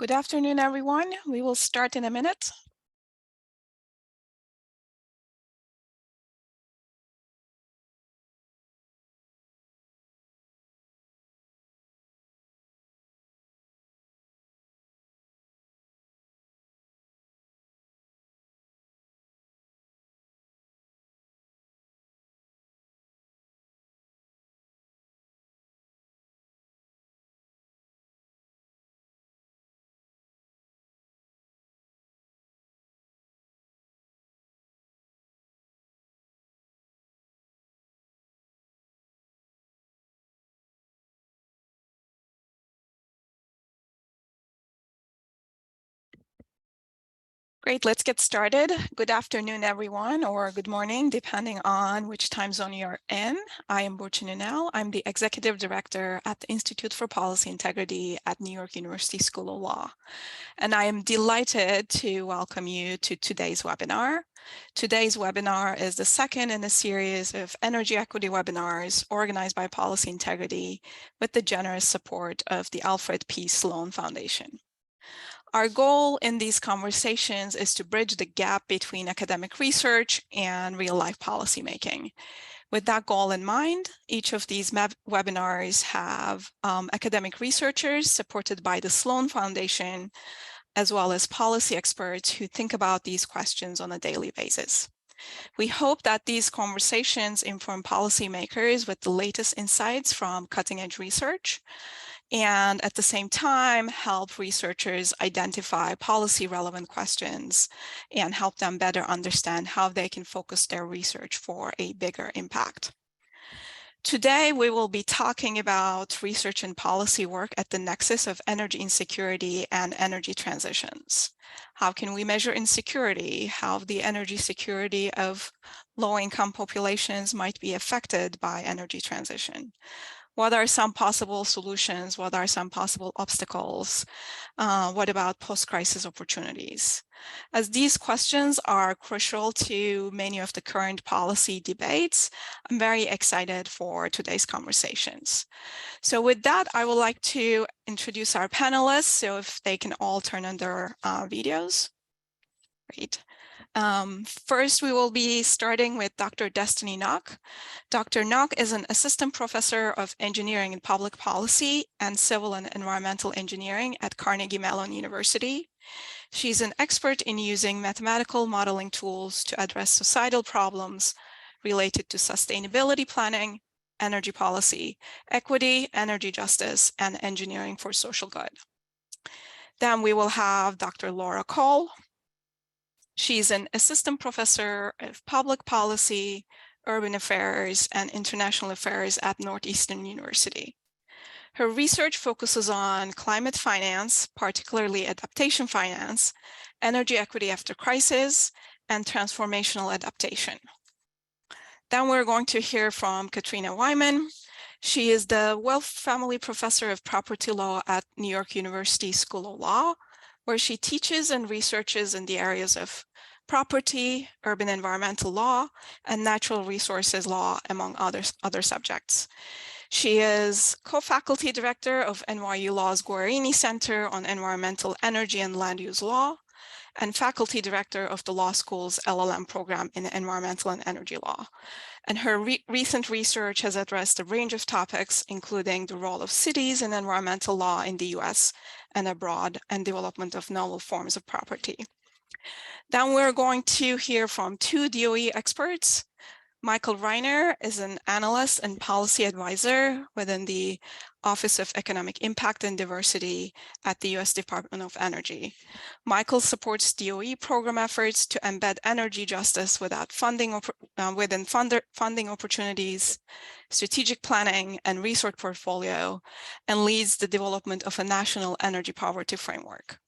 Good afternoon, everyone. We will start in a minute. Great, let's get started. Good afternoon, everyone, or good morning, depending on which time zone you're in. I am Burcu Nunel. I'm the Executive Director at the Institute for Policy Integrity at New York University School of Law. And I am delighted to welcome you to today's webinar. Today's webinar is the second in a series of energy equity webinars organized by Policy Integrity with the generous support of the Alfred P. Sloan Foundation. Our goal in these conversations is to bridge the gap between academic research and real-life policymaking. With that goal in mind, each of these webinars have academic researchers supported by the Sloan Foundation, as well as policy experts who think about these questions on a daily basis. We hope that these conversations inform policymakers with the latest insights from cutting-edge research, and at the same time help researchers identify policy relevant questions and help them better understand how they can focus their research for a bigger impact. Today, we will be talking about research and policy work at the nexus of energy insecurity and energy transitions. How can we measure insecurity? How the energy security of low-income populations might be affected by energy transition? What are some possible solutions? What are some possible obstacles? What about post-crisis opportunities? As these questions are crucial to many of the current policy debates, I'm very excited for today's conversations. So with that, I would like to introduce our panelists, so if they can all turn on their videos. Great. First, we will be starting with Dr. Destiny Knock. Dr. Knock is an assistant professor of engineering and public policy and civil and environmental engineering at Carnegie Mellon University. She's an expert in using mathematical modeling tools to address societal problems related to sustainability planning, energy policy, equity, energy justice, and engineering for social good. Then we will have Dr. Laura Cole. She's an assistant professor of public policy, urban affairs, and international affairs at Northeastern University. Her research focuses on climate finance, particularly adaptation finance, energy equity after crisis, and transformational adaptation. Then we're going to hear from Katrina Wyman. She is the Welf Family Professor of Property Law at New York University School of Law, where she teaches and researches in the areas of property, urban environmental law, and natural resources law, among other subjects. She is co-faculty director of NYU Law's Guarini Center on Environmental Energy and Land Use Law, and faculty director of the law school's LLM program in environmental and energy law. And her recent research has addressed a range of topics, including the role of cities in environmental law in the US and abroad, and development of novel forms of property. Then we're going to hear from two DOE experts. Michael Reiner is an analyst and policy advisor within the Office of Economic Impact and Diversity at the US Department of Energy. Michael supports DOE program efforts to embed energy justice within funding opportunities, strategic planning, and resource portfolio, and leads the development of a national energy poverty framework.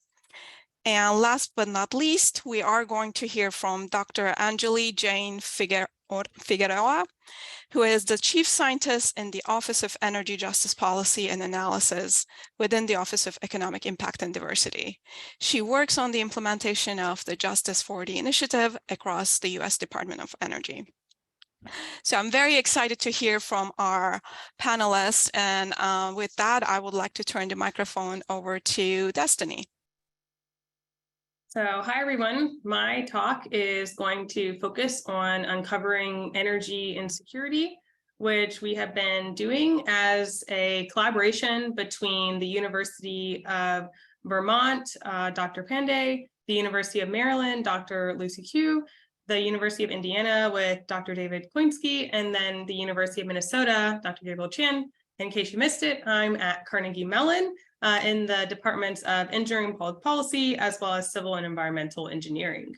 And last but not least, we are going to hear from Dr. Anjuli Jain Figueroa, who is the Chief Scientist in the Office of Energy Justice Policy and Analysis within the Office of Economic Impact and Diversity. She works on the implementation of the Justice 4D initiative across the US Department of Energy. So I'm very excited to hear from our panelists, and with that, I would like to turn the microphone over to Destiny. So, hi everyone. My talk is going to focus on uncovering energy insecurity, which we have been doing as a collaboration between the University of Vermont, Dr. Panday, the University of Maryland, Dr. Lucy Q, the University of Indiana with Dr. David Koinski, and then the University of Minnesota, Dr. Gabriel Chan. In case you missed it, I'm at Carnegie Mellon in the departments of engineering and public policy, as well as civil and environmental engineering.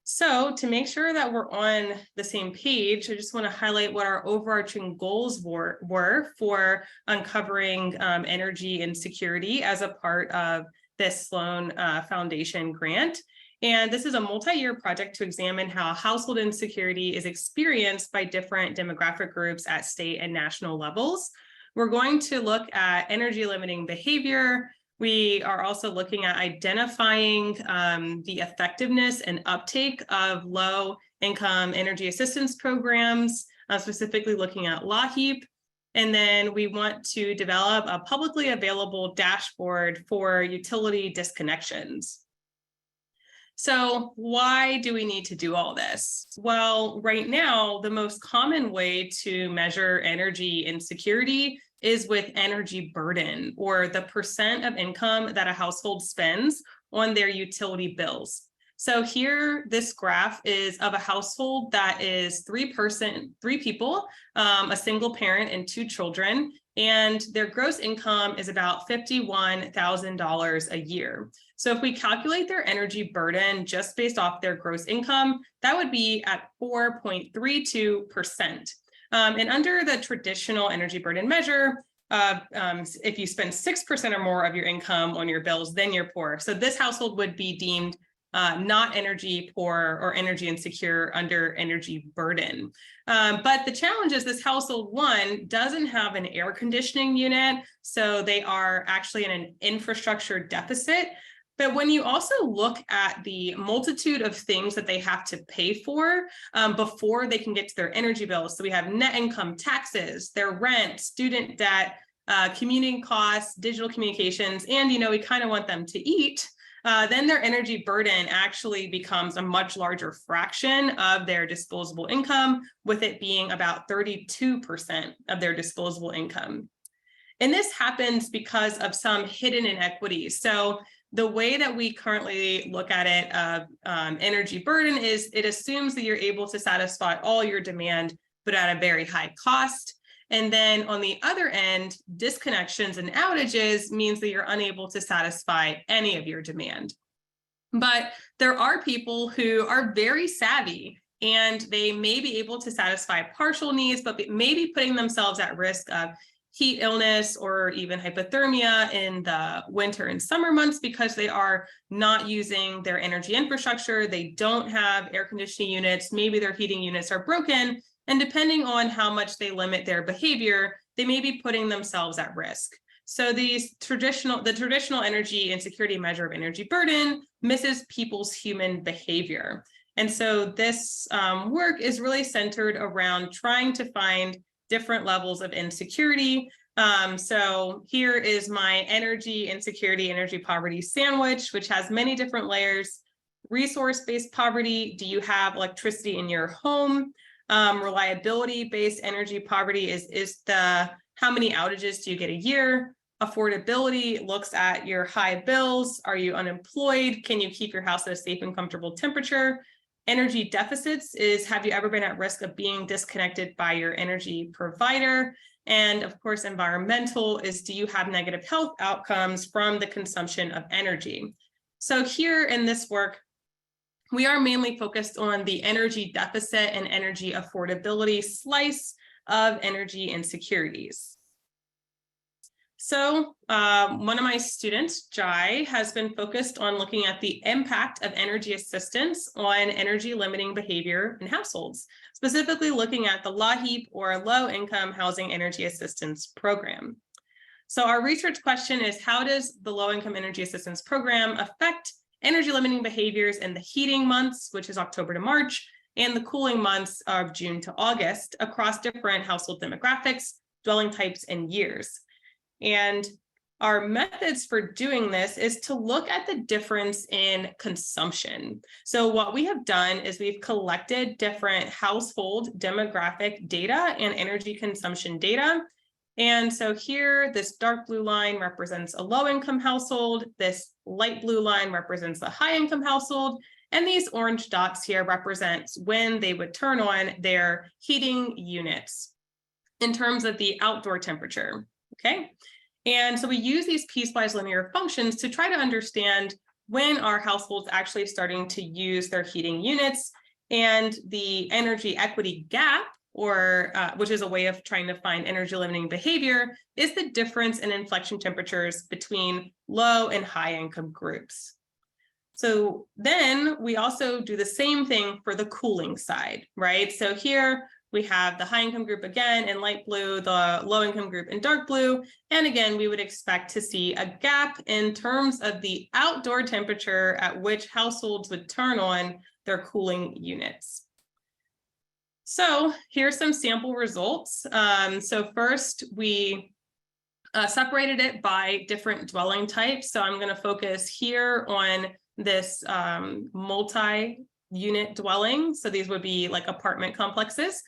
So to make sure that we're on the same page, I just want to highlight what our overarching goals were for uncovering energy insecurity as a part of this Sloan Foundation grant. And this is a multi-year project to examine how household insecurity is experienced by different demographic groups at state and national levels. We're going to look at energy limiting behavior. We are also looking at identifying the effectiveness and uptake of low-income energy assistance programs, specifically looking at LAHEAP. And then we want to develop a publicly available dashboard for utility disconnections. So why do we need to do all this? Well, right now, the most common way to measure energy insecurity is with energy burden, or the percent of income that a household spends on their utility bills. So here, this graph is of a household that is three people, a single parent and two children, and their gross income is about $51,000 a year. So if we calculate their energy burden just based off their gross income, that would be at 4.32%. And under the traditional energy burden measure, if you spend 6% or more of your income on your bills, then you're poor. So this household would be deemed not energy poor or energy insecure under energy burden. But the challenge is this household, one, doesn't have an air conditioning unit, so they are actually in an infrastructure deficit. But when you also look at the multitude of things that they have to pay for before they can get to their energy bills, so we have net income, taxes, their rent, student debt, commuting costs, digital communications, and we kind of want them to eat, then their energy burden actually becomes a much larger fraction of their disposable income, with it being about 32% of their disposable income. And this happens because of some hidden inequities. So the way that we currently look at it, energy burden, is it assumes that you're able to satisfy all your demand, but at a very high cost. And then on the other end, disconnections and outages means that you're unable to satisfy any of your demand. But there are people who are very savvy, and they may be able to satisfy partial needs, but maybe putting themselves at risk of heat illness or even hypothermia in the winter and summer months because they are not using their energy infrastructure. They don't have air conditioning units. Maybe their heating units are broken. And depending on how much they limit their behavior, they may be putting themselves at risk. So the traditional energy insecurity measure of energy burden misses people's human behavior. And so this work is really centered around trying to find different levels of insecurity. So here is my energy insecurity, energy poverty sandwich, which has many different layers. Resource-based poverty: do you have electricity in your home? Reliability-based energy poverty is the how many outages do you get a year? Affordability looks at your high bills. Are you unemployed? Can you keep your house at a safe and comfortable temperature? Energy deficits is, have you ever been at risk of being disconnected by your energy provider? And of course, environmental is, do you have negative health outcomes from the consumption of energy? So here in this work, we are mainly focused on the energy deficit and energy affordability slice of energy insecurities. So one of my students, Jai, has been focused on looking at the impact of energy assistance on energy limiting behavior in households, specifically looking at the LAHEAP, or Low Income Housing Energy Assistance Program. So our research question is, how does the Low Income Energy Assistance Program affect energy limiting behaviors in the heating months, which is October to March, and the cooling months of June to August across different household demographics, dwelling types, and years? And our methods for doing this is to look at the difference in consumption. So what we have done is we've collected different household demographic data and energy consumption data. And so here, this dark blue line represents a low-income household. This light blue line represents a high-income household. And these orange dots here represents when they would turn on their heating units in terms of the outdoor temperature, okay? And so we use these piecewise linear functions to try to understand when our households actually starting to use their heating units, and the energy equity gap, or which is a way of trying to find energy limiting behavior, is the difference in inflection temperatures between low and high income groups. So then we also do the same thing for the cooling side, right? So here we have the high income group again in light blue, the low income group in dark blue. And again, we would expect to see a gap in terms of the outdoor temperature at which households would turn on their cooling units. So here's some sample results. So first we separated it by different dwelling types. So I'm going to focus here on this multi-unit dwelling. So these would be like apartment complexes.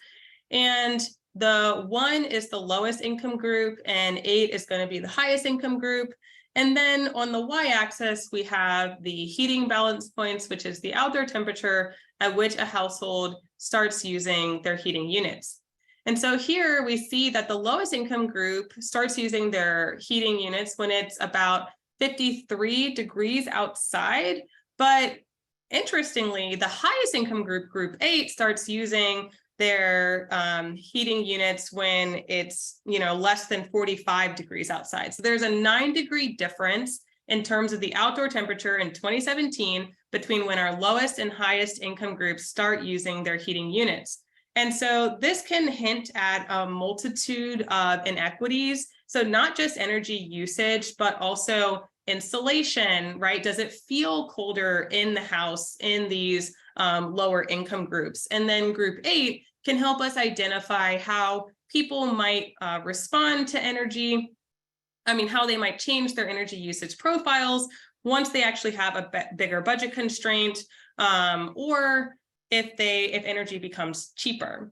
And the 1 is the lowest income group and 8 is going to be the highest income group. And then on the y-axis, we have the heating balance points, which is the outdoor temperature at which a household starts using their heating units. And so here we see that the lowest income group starts using their heating units when it's about 53 degrees outside. But interestingly, the highest income group, group 8, starts using their heating units when it's less than 45 degrees outside. So there's a 9-degree difference in terms of the outdoor temperature in 2017 between when our lowest and highest income groups start using their heating units. And so this can hint at a multitude of inequities. So not just energy usage, but also insulation, right? Does it feel colder in the house in these lower income groups? And then group 8 can help us identify how people might respond to energy. How they might change their energy usage profiles once they actually have a bigger budget constraint, or if energy becomes cheaper.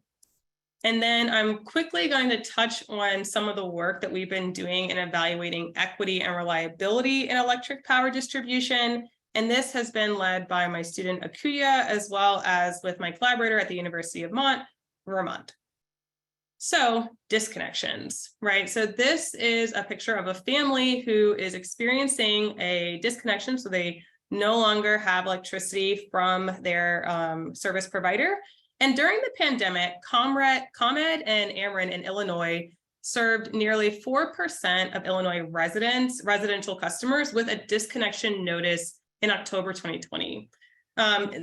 And then I'm quickly going to touch on some of the work that we've been doing in evaluating equity and reliability in electric power distribution. And this has been led by my student Akuya, as well as with my collaborator at the University of Vermont. So disconnections, right? So this is a picture of a family who is experiencing a disconnection. So they no longer have electricity from their service provider. And during the pandemic, ComEd and Ameren in Illinois served nearly 4% of Illinois residential customers with a disconnection notice in October 2020.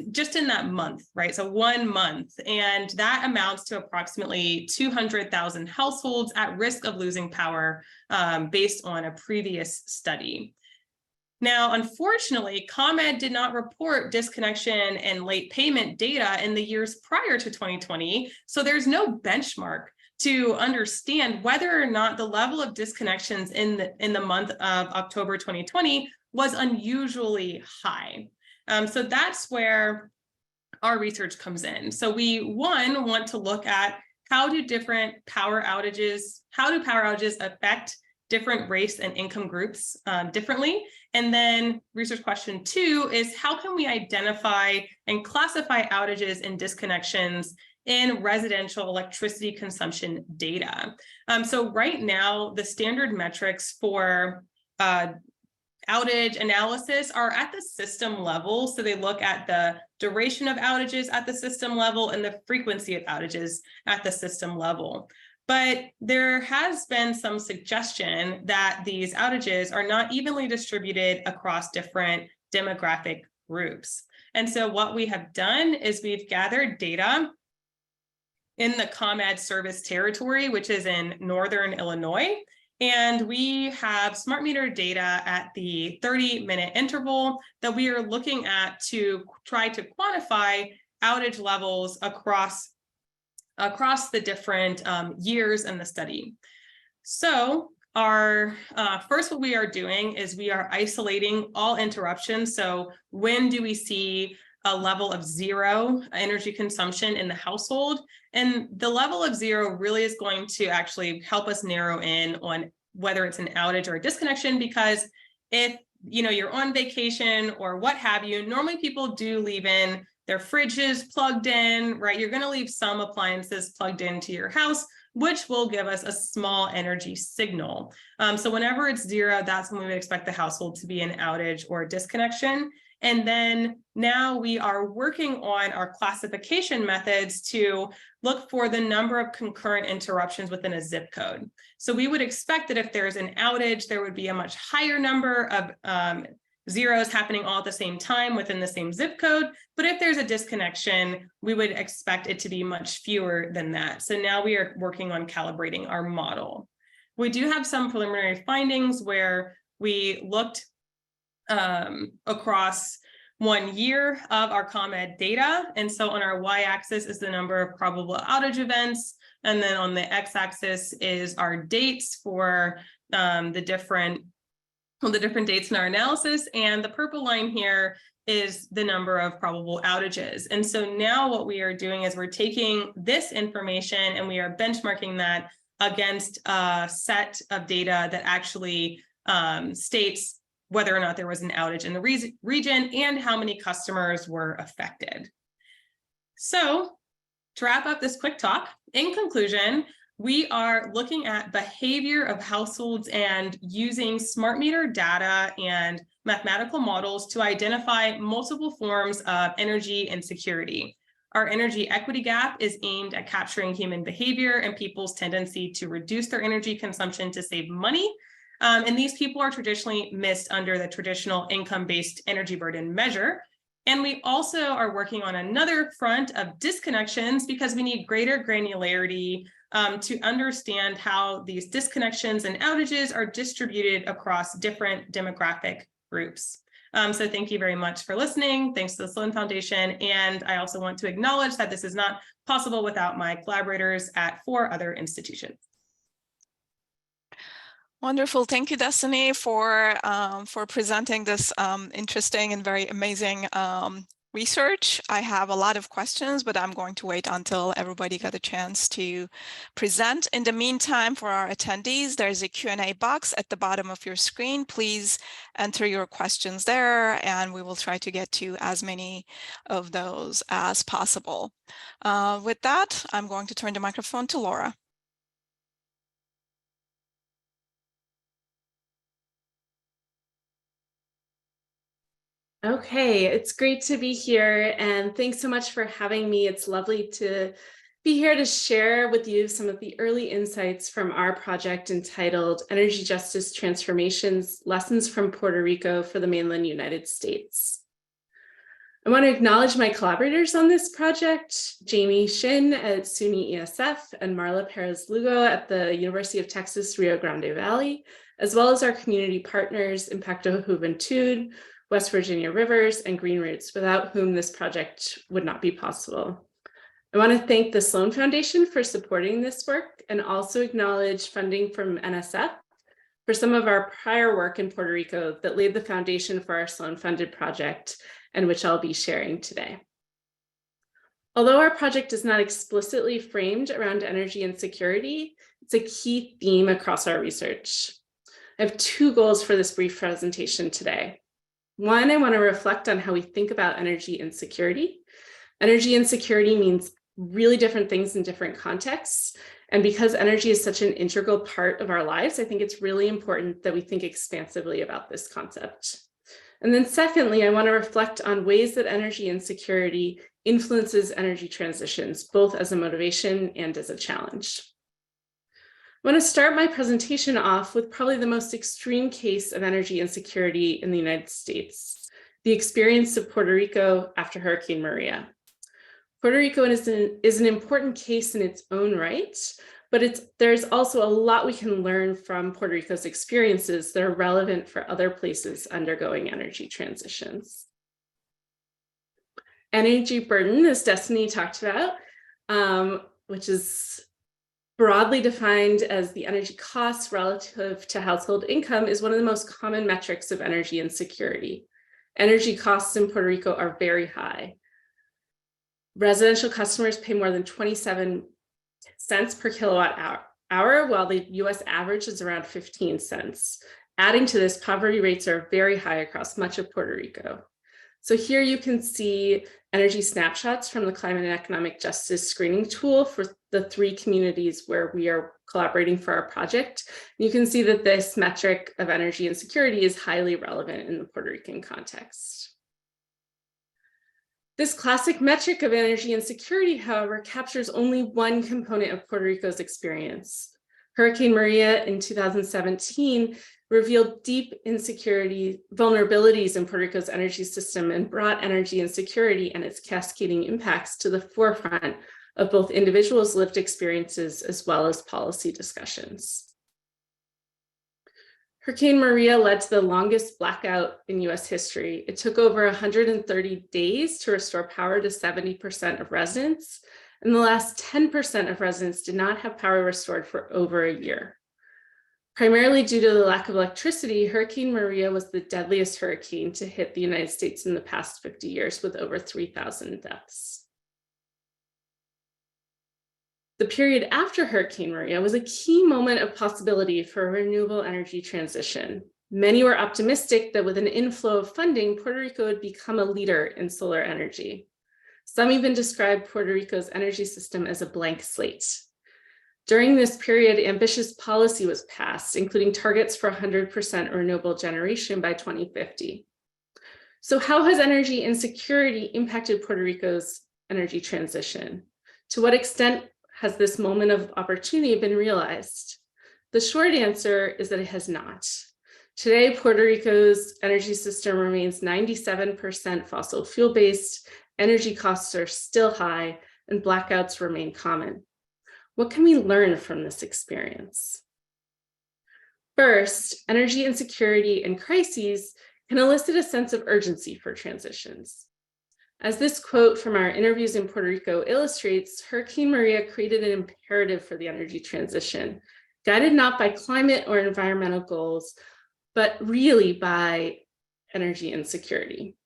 Just in that month, right? So 1 month, and that amounts to approximately 200,000 households at risk of losing power based on a previous study. Now, unfortunately, ComEd did not report disconnection and late payment data in the years prior to 2020, so there's no benchmark to understand whether or not the level of disconnections in the month of October 2020 was unusually high. So that's where our research comes in. So we, want to look at how do power outages affect different race and income groups differently? And then research question 2 is how can we identify and classify outages and disconnections in residential electricity consumption data? So right now, the standard metrics for outage analysis are at the system level. So they look at the duration of outages at the system level and the frequency of outages at the system level. But there has been some suggestion that these outages are not evenly distributed across different demographic groups. And so what we have done is we've gathered data in the ComEd service territory, which is in northern Illinois. And we have smart meter data at the 30-minute interval that we are looking at to try to quantify outage levels across the different years in the study. So First, what we are doing is we are isolating all interruptions. So when do we see a level of 0 energy consumption in the household? And the level of 0 really is going to actually help us narrow in on whether it's an outage or a disconnection, because if you're on vacation or what have you, normally people do leave in their fridges plugged in, right? You're going to leave some appliances plugged into your house, which will give us a small energy signal. So whenever it's 0, that's when we would expect the household to be an outage or a disconnection. And then now we are working on our classification methods to look for the number of concurrent interruptions within a zip code. So we would expect that if there's an outage, there would be a much higher number of zeros happening all at the same time within the same zip code. But if there's a disconnection, we would expect it to be much fewer than that. So now we are working on calibrating our model. We do have some preliminary findings where we looked across 1 year of our ComEd data. And so on our y-axis is the number of probable outage events. And then on the x-axis is our dates for the different dates in our analysis. And the purple line here is the number of probable outages. And so now what we are doing is we're taking this information and we are benchmarking that against a set of data that actually states whether or not there was an outage in the region and how many customers were affected. So to wrap up this quick talk, in conclusion, we are looking at behavior of households and using smart meter data and mathematical models to identify multiple forms of energy insecurity. Our energy equity gap is aimed at capturing human behavior and people's tendency to reduce their energy consumption to save money. And these people are traditionally missed under the traditional income-based energy burden measure. And we also are working on another front of disconnections because we need greater granularity to understand how these disconnections and outages are distributed across different demographic groups. So thank you very much for listening. Thanks to the Sloan Foundation. And I also want to acknowledge that this is not possible without my collaborators at 4 other institutions. Wonderful. Thank you, Destiny, for presenting this interesting and very amazing research. I have a lot of questions, but I'm going to wait until everybody got a chance to present. In the meantime, for our attendees, there's a Q&A box at the bottom of your screen. Please enter your questions there, and we will try to get to as many of those as possible. With that, I'm going to turn the microphone to Laura. Okay, it's great to be here, and thanks so much for having me. It's lovely to be here to share with you some of the early insights from our project entitled Energy Justice Transformations: Lessons from Puerto Rico for the Mainland United States. I want to acknowledge my collaborators on this project, Jamie Shin at SUNY ESF and Marla Perez-Lugo at the University of Texas, Rio Grande Valley, as well as our community partners, Impacto Juventud, West Virginia Rivers, and Green Roots, without whom this project would not be possible. I want to thank the Sloan Foundation for supporting this work and also acknowledge funding from NSF for some of our prior work in Puerto Rico that laid the foundation for our Sloan-funded project, and which I'll be sharing today. Although our project is not explicitly framed around energy insecurity, it's a key theme across our research. I have 2 goals for this brief presentation today. One, I want to reflect on how we think about energy insecurity. Energy insecurity means really different things in different contexts. And because energy is such an integral part of our lives, I think it's really important that we think expansively about this concept. And then secondly, I want to reflect on ways that energy insecurity influences energy transitions, both as a motivation and as a challenge. I want to start my presentation off with probably the most extreme case of energy insecurity in the United States, the experience of Puerto Rico after Hurricane Maria. Puerto Rico is an important case in its own right, but there's also a lot we can learn from Puerto Rico's experiences that are relevant for other places undergoing energy transitions. Energy burden, as Destiny talked about, which is broadly defined as the energy costs relative to household income, is one of the most common metrics of energy insecurity. Energy costs in Puerto Rico are very high. Residential customers pay more than 27 cents per kilowatt hour, while the US average is around 15 cents. Adding to this, poverty rates are very high across much of Puerto Rico. So here you can see energy snapshots from the Climate and Economic Justice Screening Tool for the 3 communities where we are collaborating for our project. You can see that this metric of energy insecurity is highly relevant in the Puerto Rican context. This classic metric of energy insecurity, however, captures only one component of Puerto Rico's experience. Hurricane Maria in 2017 revealed deep insecurity vulnerabilities in Puerto Rico's energy system and brought energy insecurity and its cascading impacts to the forefront of both individuals' lived experiences as well as policy discussions. Hurricane Maria led to the longest blackout in US history. It took over 130 days to restore power to 70% of residents, and the last 10% of residents did not have power restored for over a year. Primarily due to the lack of electricity, Hurricane Maria was the deadliest hurricane to hit the United States in the past 50 years, with over 3,000 deaths. The period after Hurricane Maria was a key moment of possibility for a renewable energy transition. Many were optimistic that with an inflow of funding, Puerto Rico would become a leader in solar energy. Some even described Puerto Rico's energy system as a blank slate. During this period, ambitious policy was passed, including targets for 100% renewable generation by 2050. So how has energy insecurity impacted Puerto Rico's energy transition? To what extent has this moment of opportunity been realized? The short answer is that it has not. Today, Puerto Rico's energy system remains 97% fossil fuel-based, energy costs are still high, and blackouts remain common. What can we learn from this experience? First, energy insecurity and crises can elicit a sense of urgency for transitions. As this quote from our interviews in Puerto Rico illustrates, Hurricane Maria created an imperative for the energy transition, guided not by climate or environmental goals, but really by energy insecurity.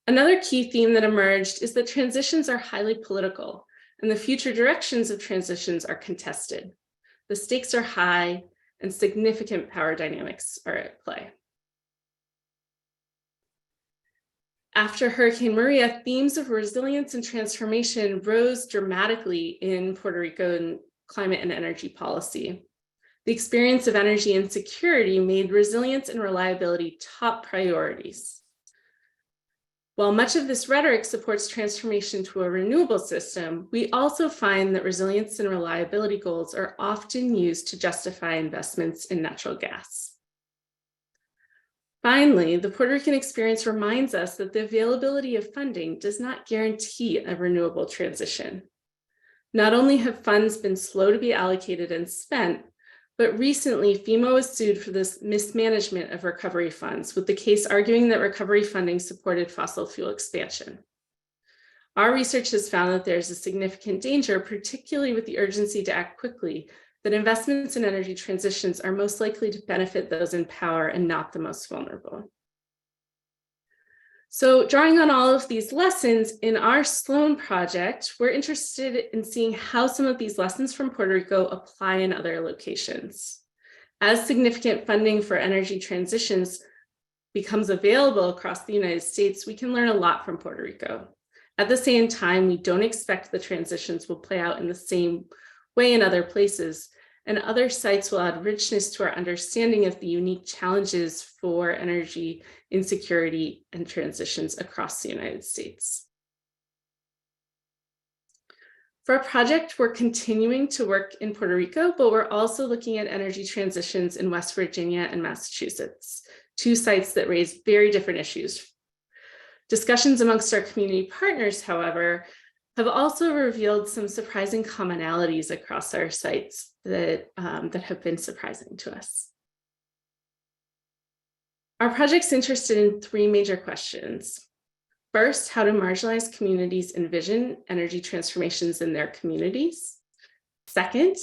Another key theme that emerged is that transitions are highly political, and the future directions of transitions are contested. The stakes are high, and significant power dynamics are at play. After Hurricane Maria, themes of resilience and transformation rose dramatically in Puerto Rican climate and energy policy. The experience of energy insecurity made resilience and reliability top priorities. While much of this rhetoric supports transformation to a renewable system, we also find that resilience and reliability goals are often used to justify investments in natural gas. Finally, the Puerto Rican experience reminds us that the availability of funding does not guarantee a renewable transition. Not only have funds been slow to be allocated and spent, but recently FEMA was sued for this mismanagement of recovery funds, with the case arguing that recovery funding supported fossil fuel expansion. Our research has found that there's a significant danger, particularly with the urgency to act quickly, that investments in energy transitions are most likely to benefit those in power and not the most vulnerable. So drawing on all of these lessons in our Sloan project, we're interested in seeing how some of these lessons from Puerto Rico apply in other locations. As significant funding for energy transitions becomes available across the United States, we can learn a lot from Puerto Rico. At the same time, we don't expect the transitions will play out in the same way in other places, and other sites will add richness to our understanding of the unique challenges for energy insecurity and transitions across the United States. For our project, we're continuing to work in Puerto Rico, but we're also looking at energy transitions in West Virginia and Massachusetts, 2 sites that raise very different issues. Discussions amongst our community partners, however, have also revealed some surprising commonalities across our sites that have been surprising to us. Our project's interested in 3 major questions. First, how do marginalized communities envision energy transformations in their communities? Second,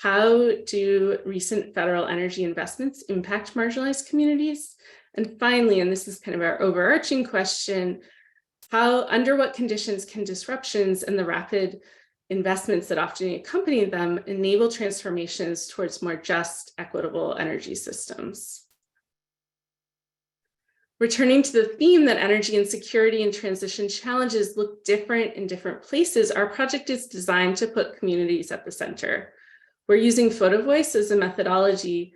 how do recent federal energy investments impact marginalized communities? And finally, and this is kind of our overarching question, under what conditions can disruptions and the rapid investments that often accompany them enable transformations towards more just, equitable energy systems? Returning to the theme that energy insecurity and transition challenges look different in different places, our project is designed to put communities at the center. We're using photo voice as a methodology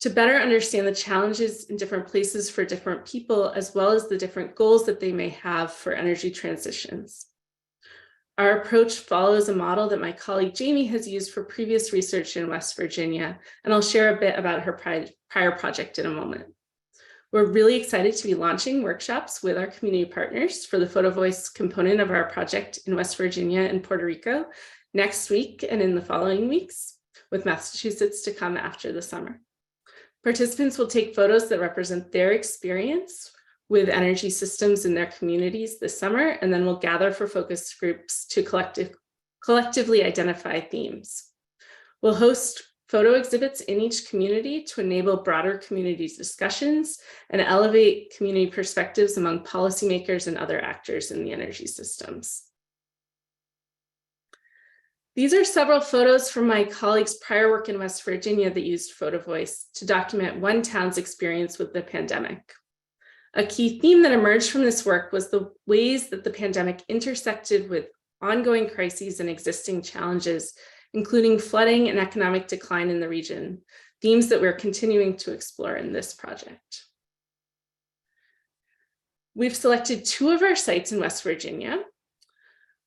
to better understand the challenges in different places for different people, as well as the different goals that they may have for energy transitions. Our approach follows a model that my colleague Jamie has used for previous research in West Virginia, and I'll share a bit about her prior project in a moment. We're really excited to be launching workshops with our community partners for the photo voice component of our project in West Virginia and Puerto Rico next week and in the following weeks, with Massachusetts to come after the summer. Participants will take photos that represent their experience with energy systems in their communities this summer, and then we'll gather for focus groups to collectively identify themes. We'll host photo exhibits in each community to enable broader community discussions and elevate community perspectives among policymakers and other actors in the energy systems. These are several photos from my colleagues' prior work in West Virginia that used photo voice to document one town's experience with the pandemic. A key theme that emerged from this work was the ways that the pandemic intersected with ongoing crises and existing challenges, including flooding and economic decline in the region, themes that we're continuing to explore in this project. We've selected 2 of our sites in West Virginia.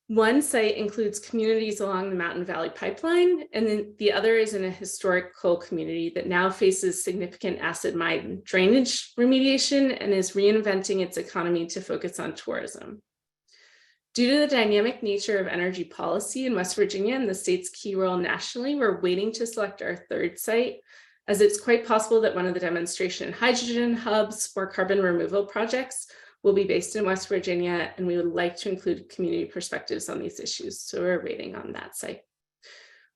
One site includes communities along the Mountain Valley Pipeline, and then the other is in a historic coal community that now faces significant acid mine drainage remediation and is reinventing its economy to focus on tourism. Due to the dynamic nature of energy policy in West Virginia and the state's key role nationally, we're waiting to select our 3rd site, as it's quite possible that one of the demonstration hydrogen hubs or carbon removal projects will be based in West Virginia, and we would like to include community perspectives on these issues, so we're waiting on that site.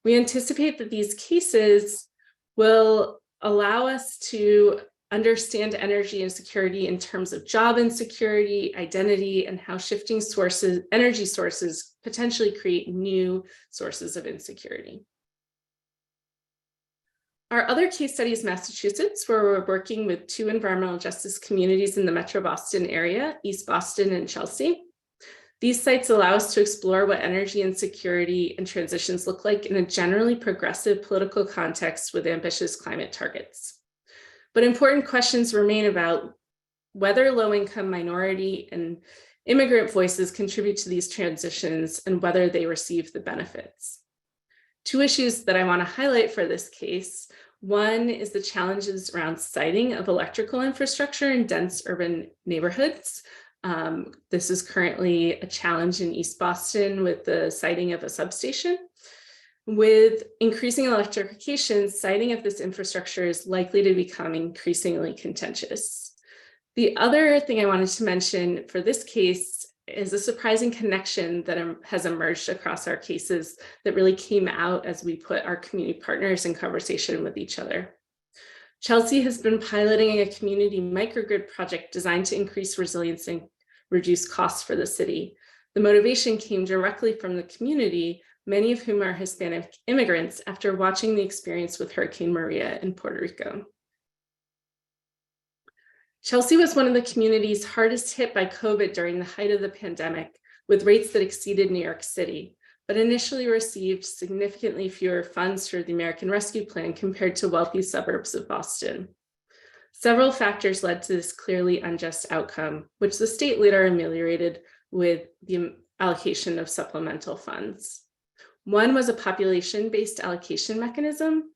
We anticipate that these cases will allow us to understand energy insecurity in terms of job insecurity, identity, and how shifting energy sources potentially create new sources of insecurity. Our other case study is Massachusetts, where we're working with 2 environmental justice communities in the Metro Boston area, East Boston and Chelsea. These sites allow us to explore what energy insecurity and transitions look like in a generally progressive political context with ambitious climate targets. But important questions remain about whether low-income minority and immigrant voices contribute to these transitions and whether they receive the benefits. 2 issues that I want to highlight for this case. One is the challenges around siting of electrical infrastructure in dense urban neighborhoods. This is currently a challenge in East Boston with the siting of a substation. With increasing electrification, siting of this infrastructure is likely to become increasingly contentious. The other thing I wanted to mention for this case is a surprising connection that has emerged across our cases that really came out as we put our community partners in conversation with each other. Chelsea has been piloting a community microgrid project designed to increase resilience and reduce costs for the city. The motivation came directly from the community, many of whom are Hispanic immigrants, after watching the experience with Hurricane Maria in Puerto Rico. Chelsea was one of the communities hardest hit by COVID during the height of the pandemic, with rates that exceeded New York City, but initially received significantly fewer funds through the American Rescue Plan compared to wealthy suburbs of Boston. Several factors led to this clearly unjust outcome, which the state later ameliorated with the allocation of supplemental funds. One was a population-based allocation mechanism.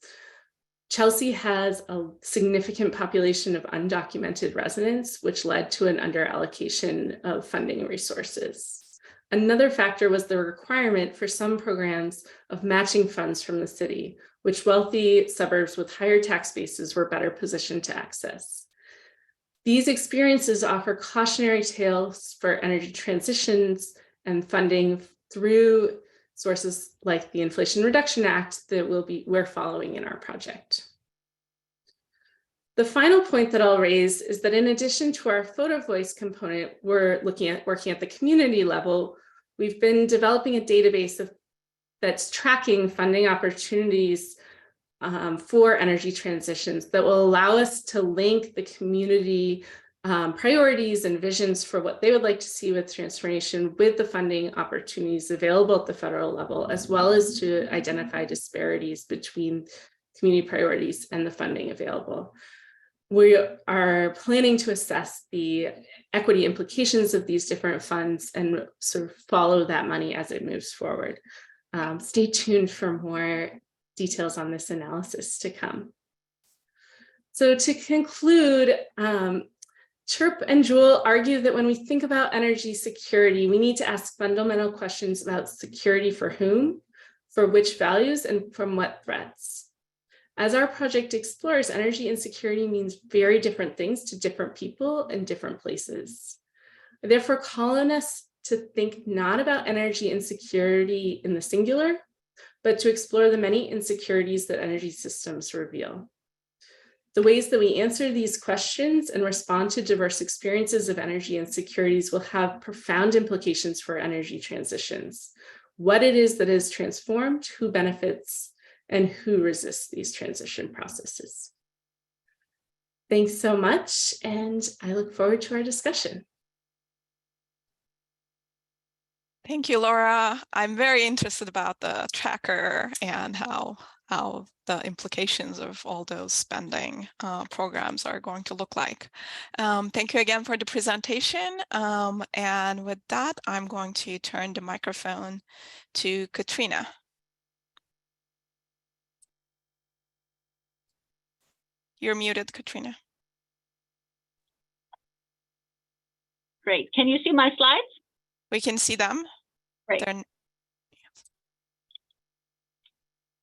Chelsea has a significant population of undocumented residents, which led to an underallocation of funding resources. Another factor was the requirement for some programs of matching funds from the city, which wealthy suburbs with higher tax bases were better positioned to access. These experiences offer cautionary tales for energy transitions and funding through sources like the Inflation Reduction Act that we're following in our project. The final point that I'll raise is that in addition to our photo voice component, we're working at the community level. We've been developing a database that's tracking funding opportunities for energy transitions that will allow us to link the community priorities and visions for what they would like to see with transformation with the funding opportunities available at the federal level, as well as to identify disparities between community priorities and the funding available. We are planning to assess the equity implications of these different funds and sort of follow that money as it moves forward. Stay tuned for more details on this analysis to come. So to conclude, Chirp and Jewel argue that when we think about energy security, we need to ask fundamental questions about security for whom, for which values, and from what threats. As our project explores, energy insecurity means very different things to different people in different places. I therefore call on us to think not about energy insecurity in the singular, but to explore the many insecurities that energy systems reveal. The ways that we answer these questions and respond to diverse experiences of energy insecurities will have profound implications for energy transitions. What it is that is transformed, who benefits, and who resists these transition processes. Thanks so much, and I look forward to our discussion. Thank you, Laura. I'm very interested about the tracker and how the implications of all those spending programs are going to look like. Thank you again for the presentation. And with that, I'm going to turn the microphone to Katrina. You're muted, Katrina. Great. Can you see my slides? We can see them. Great.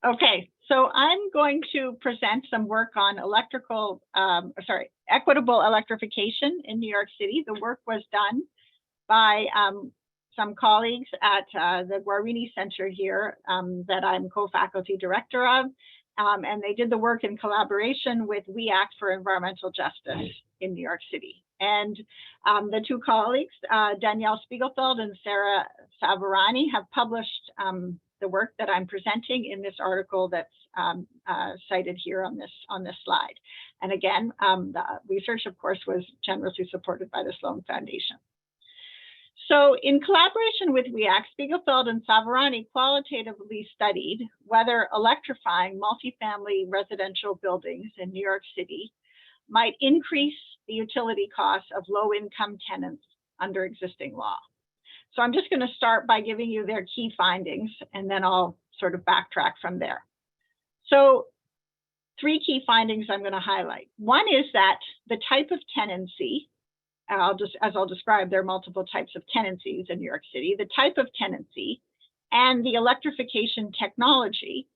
Okay, so I'm going to present some work on equitable electrification in New York City. The work was done by some colleagues at the Guarini Center here that I'm co-faculty director of. And they did the work in collaboration with We Act for Environmental Justice in New York City. And the two colleagues, Danielle Spiegelfeld and Sarah Savarani, have published the work that I'm presenting in this article that's cited here on this slide. And again, the research, of course, was generously supported by the Sloan Foundation. So in collaboration with We Act, Spiegelfeld and Savarani qualitatively studied whether electrifying multifamily residential buildings in New York City might increase the utility costs of low-income tenants under existing law. So I'm just going to start by giving you their key findings, and then I'll sort of backtrack from there. So 3 key findings I'm going to highlight. One is that the type of tenancy, as I'll describe, there are multiple types of tenancies in New York City. The type of tenancy and the electrification technology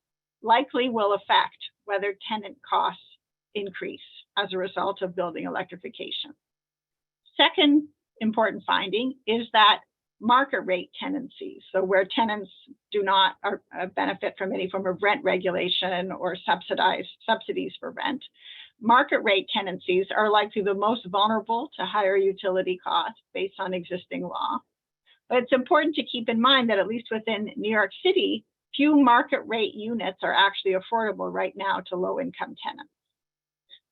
likely will affect whether tenant costs increase as a result of building electrification. Second important finding is that market rate tenancies, so where tenants do not benefit from any form of rent regulation or subsidies for rent, market rate tenancies are likely the most vulnerable to higher utility costs based on existing law. But it's important to keep in mind that at least within New York City, few market rate units are actually affordable right now to low-income tenants.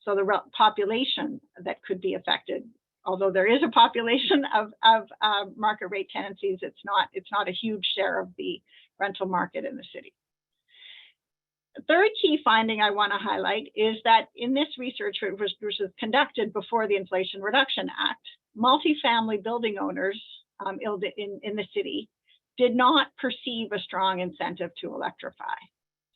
So the population that could be affected, although there is a population of market rate tenancies, it's not a huge share of the rental market in the city. The third key finding I want to highlight is that in this research, which was conducted before the Inflation Reduction Act, multifamily building owners in the city did not perceive a strong incentive to electrify.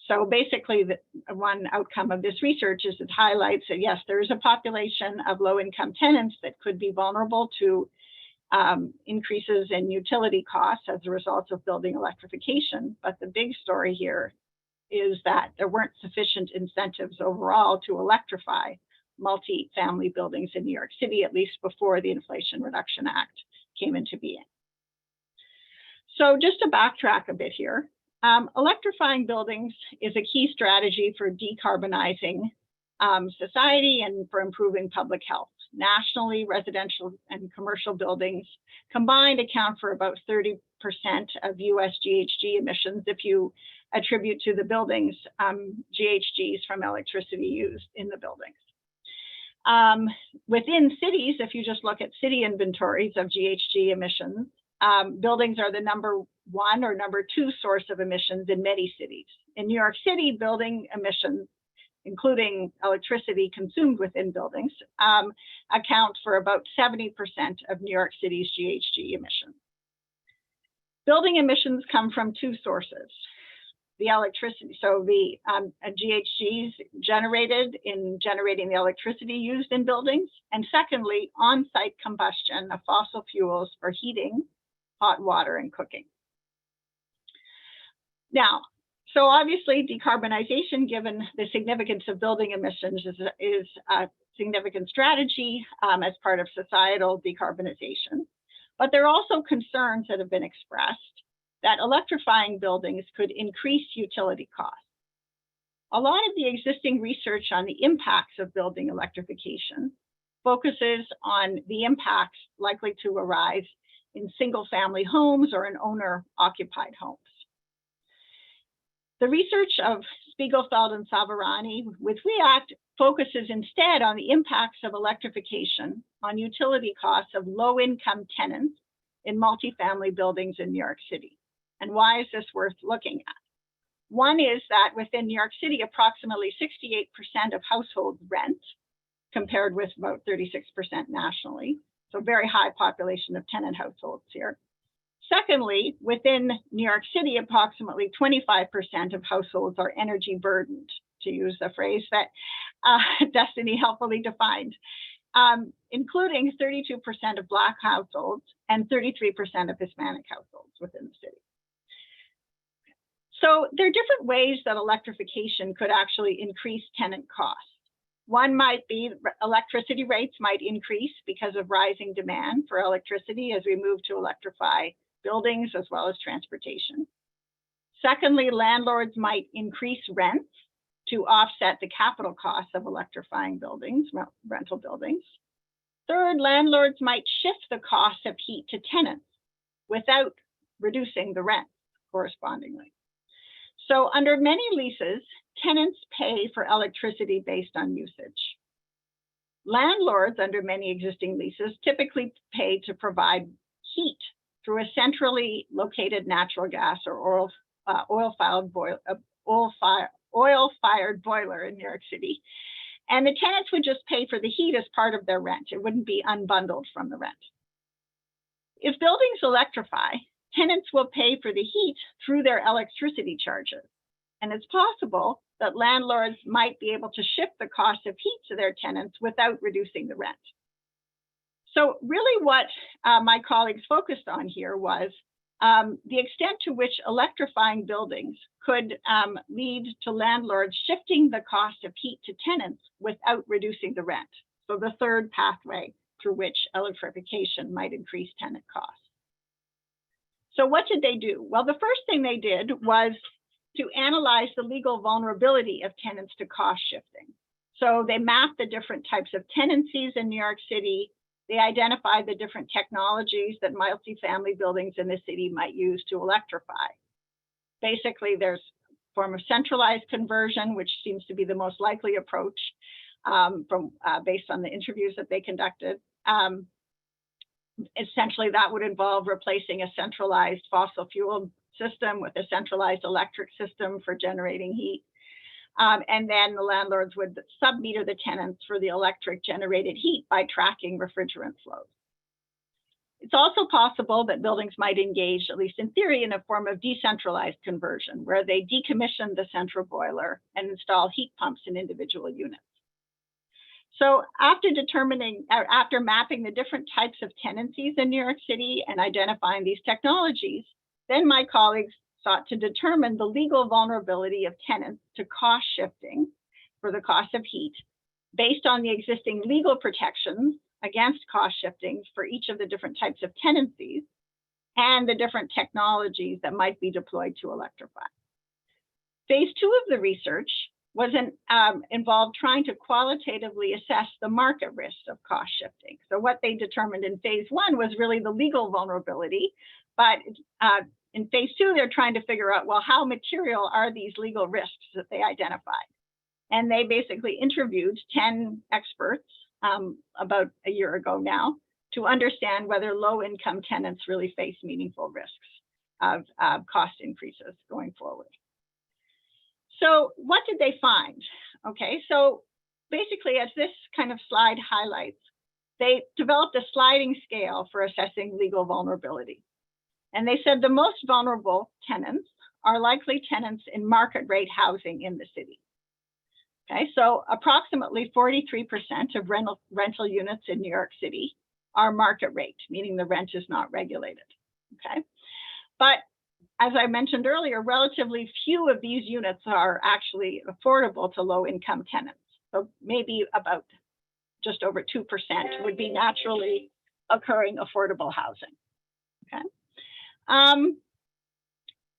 So basically, the one outcome of this research is it highlights that, yes, there is a population of low-income tenants that could be vulnerable to increases in utility costs as a result of building electrification. But the big story here is that there weren't sufficient incentives overall to electrify multi-family buildings in New York City, at least before the Inflation Reduction Act came into being. So just to backtrack a bit here, electrifying buildings is a key strategy for decarbonizing society and for improving public health. Nationally, residential and commercial buildings combined account for about 30% of US GHG emissions if you attribute to the buildings GHGs from electricity used in the buildings. Within cities, if you just look at city inventories of GHG emissions, buildings are the number 1 or number 2 source of emissions in many cities. In New York City, building emissions, including electricity consumed within buildings, account for about 70% of New York City's GHG emissions. Building emissions come from 2 sources. The electricity, so the GHGs generated in generating the electricity used in buildings, and secondly, on-site combustion of fossil fuels for heating, hot water, and cooking. Now, so obviously decarbonization, given the significance of building emissions, is a significant strategy as part of societal decarbonization. But there are also concerns that have been expressed that electrifying buildings could increase utility costs. A lot of the existing research on the impacts of building electrification focuses on the impacts likely to arise in single-family homes or in owner-occupied homes. The research of Spiegelfeld and Savarani with REACT focuses instead on the impacts of electrification on utility costs of low-income tenants in multifamily buildings in New York City. And why is this worth looking at? One is that within New York City, approximately 68% of households rent, compared with about 36% nationally. So very high population of tenant households here. Secondly, within New York City, approximately 25% of households are energy burdened, to use the phrase that Destiny helpfully defined, including 32% of Black households and 33% of Hispanic households within the city. So there are different ways that electrification could actually increase tenant costs. One might be electricity rates might increase because of rising demand for electricity as we move to electrify buildings as well as transportation. Secondly, landlords might increase rents to offset the capital costs of electrifying buildings, rental buildings. Third, landlords might shift the cost of heat to tenants without reducing the rent correspondingly. So under many leases, tenants pay for electricity based on usage. Landlords under many existing leases typically pay to provide heat through a centrally located natural gas or oil-fired boiler in New York City. And the tenants would just pay for the heat as part of their rent. It wouldn't be unbundled from the rent. If buildings electrify, tenants will pay for the heat through their electricity charges. And it's possible that landlords might be able to shift the cost of heat to their tenants without reducing the rent. So really what my colleagues focused on here was the extent to which electrifying buildings could lead to landlords shifting the cost of heat to tenants without reducing the rent. So the third pathway through which electrification might increase tenant costs. So what did they do? Well, the first thing they did was to analyze the legal vulnerability of tenants to cost shifting. So they mapped the different types of tenancies in New York City. They identified the different technologies that multifamily buildings in the city might use to electrify. Basically, there's a form of centralized conversion, which seems to be the most likely approach based on the interviews that they conducted. Essentially, that would involve replacing a centralized fossil fuel system with a centralized electric system for generating heat. And then the landlords would sub-meter the tenants for the electric generated heat by tracking refrigerant flows. It's also possible that buildings might engage, at least in theory, in a form of decentralized conversion, where they decommission the central boiler and install heat pumps in individual units. So after mapping the different types of tenancies in New York City and identifying these technologies, then my colleagues sought to determine the legal vulnerability of tenants to cost shifting for the cost of heat based on the existing legal protections against cost shifting for each of the different types of tenancies and the different technologies that might be deployed to electrify. Phase 2 of the research was involved trying to qualitatively assess the market risks of cost shifting. So what they determined in phase 1 was really the legal vulnerability, but in phase 2, they're trying to figure out, well, how material are these legal risks that they identified? And they basically interviewed 10 experts about a year ago now to understand whether low-income tenants really face meaningful risks of cost increases going forward. So what did they find? Okay, so basically, as this kind of slide highlights, they developed a sliding scale for assessing legal vulnerability. And they said the most vulnerable tenants are likely tenants in market rate housing in the city. Okay, so approximately 43% of rental units in New York City are market rate, meaning the rent is not regulated. Okay, but as I mentioned earlier, relatively few of these units are actually affordable to low-income tenants. So maybe about just over 2% would be naturally occurring affordable housing. Okay.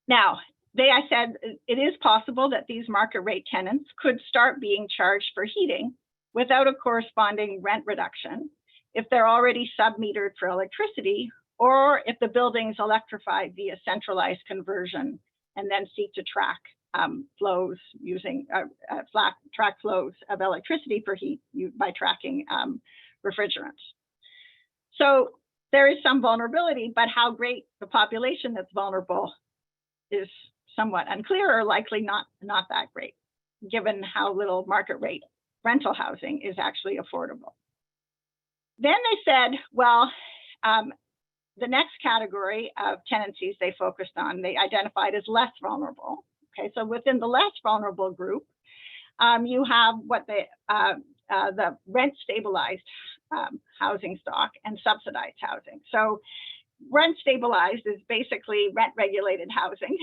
Now, I said it is possible that these market rate tenants could start being charged for heating without a corresponding rent reduction if they're already sub-metered for electricity, or if the buildings electrify via centralized conversion and then seek to track flows using track flows of electricity for heat by tracking refrigerants. So there is some vulnerability, but how great the population that's vulnerable is somewhat unclear, or likely not that great, given how little market rate rental housing is actually affordable. Then they said, well, the next category of tenancies they focused on, they identified as less vulnerable. Okay, so within the less vulnerable group, you have what the rent stabilized housing stock and subsidized housing. So rent stabilized is basically rent regulated housing,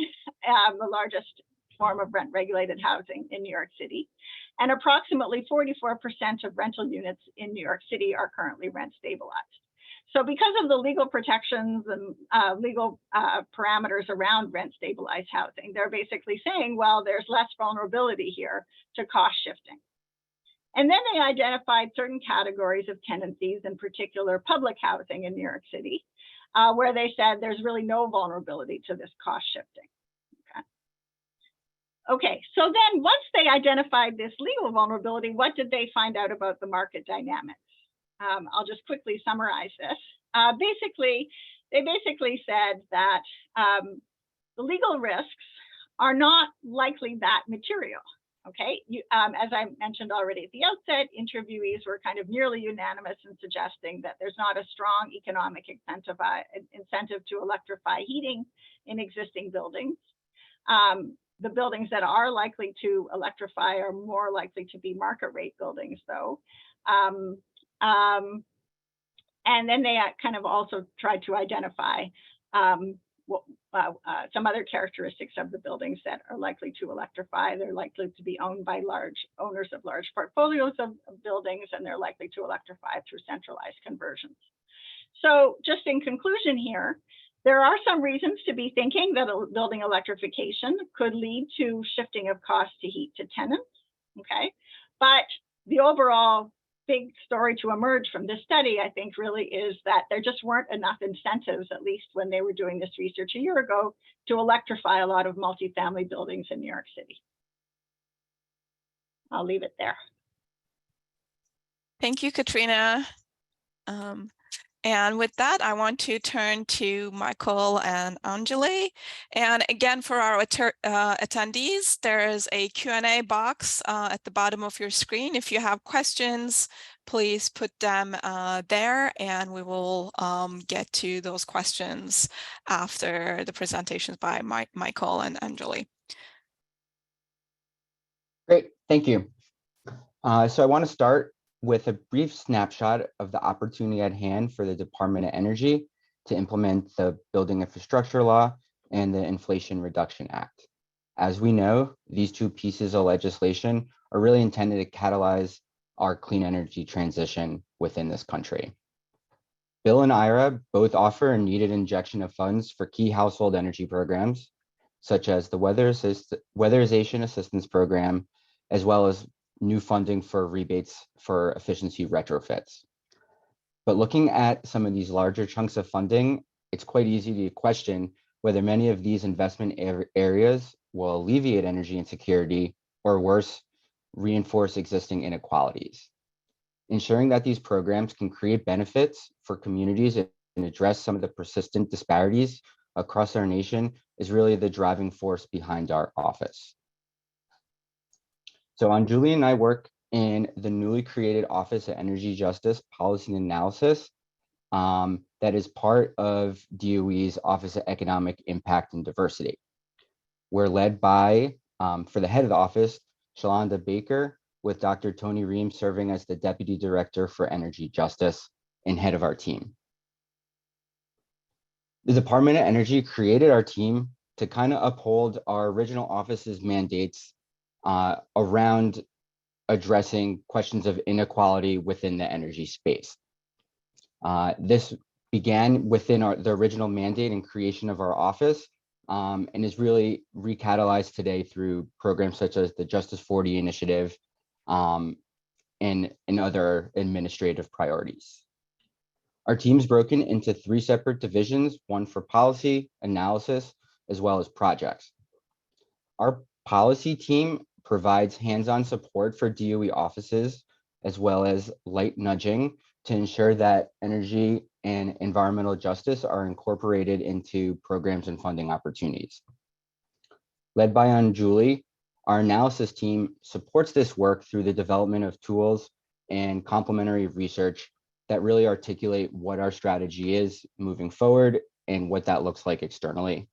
the largest form of rent regulated housing in New York City. And approximately 44% of rental units in New York City are currently rent stabilized. So because of the legal protections and legal parameters around rent stabilized housing, they're basically saying, well, there's less vulnerability here to cost shifting. And then they identified certain categories of tenancies, in particular public housing in New York City, where they said there's really no vulnerability to this cost shifting. Okay, so then once they identified this legal vulnerability, what did they find out about the market dynamics? I'll just quickly summarize this. They basically said that the legal risks are not likely that material. Okay, as I mentioned already at the outset, interviewees were kind of nearly unanimous in suggesting that there's not a strong economic incentive to electrify heating in existing buildings. The buildings that are likely to electrify are more likely to be market rate buildings, though. And then they kind of also tried to identify some other characteristics of the buildings that are likely to electrify. They're likely to be owned by large owners of large portfolios of buildings, and they're likely to electrify through centralized conversions. So just in conclusion here, there are some reasons to be thinking that a building electrification could lead to shifting of cost to heat to tenants, okay? But the overall big story to emerge from this study, I think, really is that there just weren't enough incentives, at least when they were doing this research a year ago, to electrify a lot of multifamily buildings in New York City. I'll leave it there. Thank you, Katrina. And with that, I want to turn to Michael and Anjuli. And again, for our attendees, there is a Q&A box at the bottom of your screen. If you have questions, please put them there, and we will get to those questions after the presentations by Michael and Anjuli. Great, thank you. So I want to start with a brief snapshot of the opportunity at hand for the Department of Energy to implement the Building Infrastructure Law and the Inflation Reduction Act. As we know, these two pieces of legislation are really intended to catalyze our clean energy transition within this country. Bill and IRA both offer a needed injection of funds for key household energy programs, such as the Weatherization Assistance Program, as well as new funding for rebates for efficiency retrofits. But looking at some of these larger chunks of funding, it's quite easy to question whether many of these investment areas will alleviate energy insecurity, or worse, reinforce existing inequalities. Ensuring that these programs can create benefits for communities and address some of the persistent disparities across our nation is really the driving force behind our office. So Anjuli and I work in the newly created Office of Energy Justice Policy and Analysis that is part of DOE's Office of Economic Impact and Diversity. We're led by, for the head of the office, Shalonda Baker, with Dr. Tony Ream serving as the Deputy Director for Energy Justice and head of our team. The Department of Energy created our team to kind of uphold our original office's mandates around addressing questions of inequality within the energy space. This began within the original mandate and creation of our office, and is really recatalyzed today through programs such as the Justice 40 initiative and other administrative priorities. Our team's broken into 3 separate divisions, one for policy, analysis, as well as projects. Our policy team provides hands-on support for DOE offices, as well as light nudging to ensure that energy and environmental justice are incorporated into programs and funding opportunities. Led by Anjuli, our analysis team supports this work through the development of tools and complementary research that really articulate what our strategy is moving forward and what that looks like externally.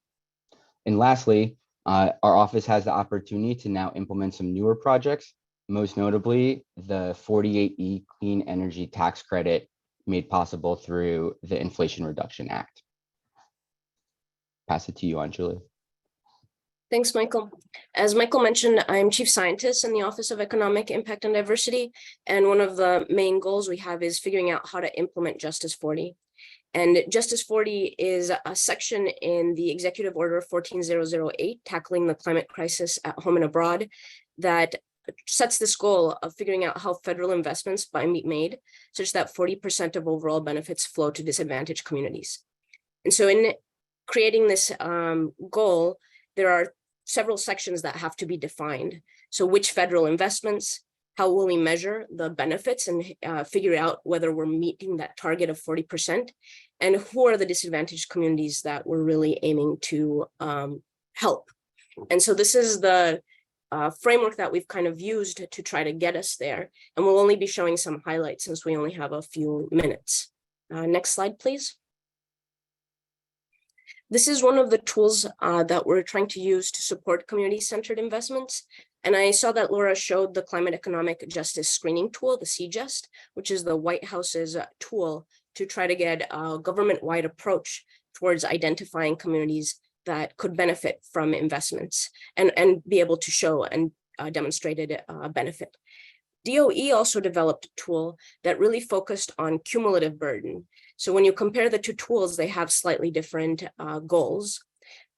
And lastly, our office has the opportunity to now implement some newer projects, most notably the 48E Clean Energy Tax Credit made possible through the Inflation Reduction Act. Pass it to you, Anjuli. Thanks, Michael. As Michael mentioned, I'm Chief Scientist in the Office of Economic Impact and Diversity, and one of the main goals we have is figuring out how to implement Justice 40. And Justice 40 is a section in the Executive Order 14008, tackling the climate crisis at home and abroad, that sets this goal of figuring out how federal investments might be made such that 40% of overall benefits flow to disadvantaged communities. And so in creating this goal, there are several sections that have to be defined. So which federal investments, how will we measure the benefits and figure out whether we're meeting that target of 40%, and who are the disadvantaged communities that we're really aiming to help. And so this is the framework that we've kind of used to try to get us there. And we'll only be showing some highlights since we only have a few minutes. Next slide, please. This is one of the tools that we're trying to use to support community-centered investments. And I saw that Laura showed the Climate Economic Justice Screening Tool, the CJUST, which is the White House's tool to try to get a government-wide approach towards identifying communities that could benefit from investments and be able to show and demonstrated benefit. DOE also developed a tool that really focused on cumulative burden. So when you compare the two tools, they have slightly different goals.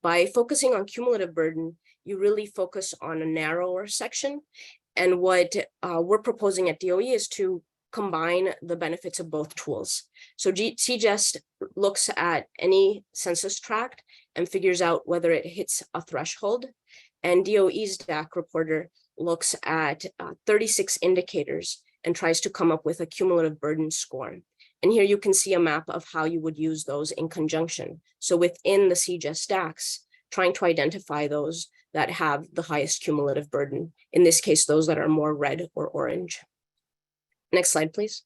By focusing on cumulative burden, you really focus on a narrower section. And what we're proposing at DOE is to combine the benefits of both tools. So CJUST looks at any census tract and figures out whether it hits a threshold. And DOE's DAC reporter looks at 36 indicators and tries to come up with a cumulative burden score. And here you can see a map of how you would use those in conjunction. So within the CJUST DACs, trying to identify those that have the highest cumulative burden. In this case, those that are more red or orange. Next slide, please.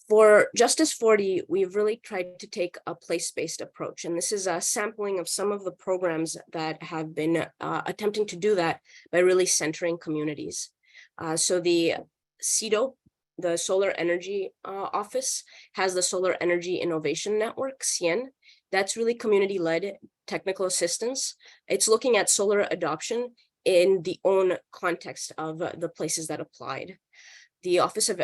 For Justice 40, we've really tried to take a place-based approach. And this is a sampling of some of the programs that have been attempting to do that by really centering communities. So the CEDO, the Solar Energy Office, has the Solar Energy Innovation Network, CIEN. That's really community-led technical assistance. It's looking at solar adoption in the own context of the places that applied. The Office of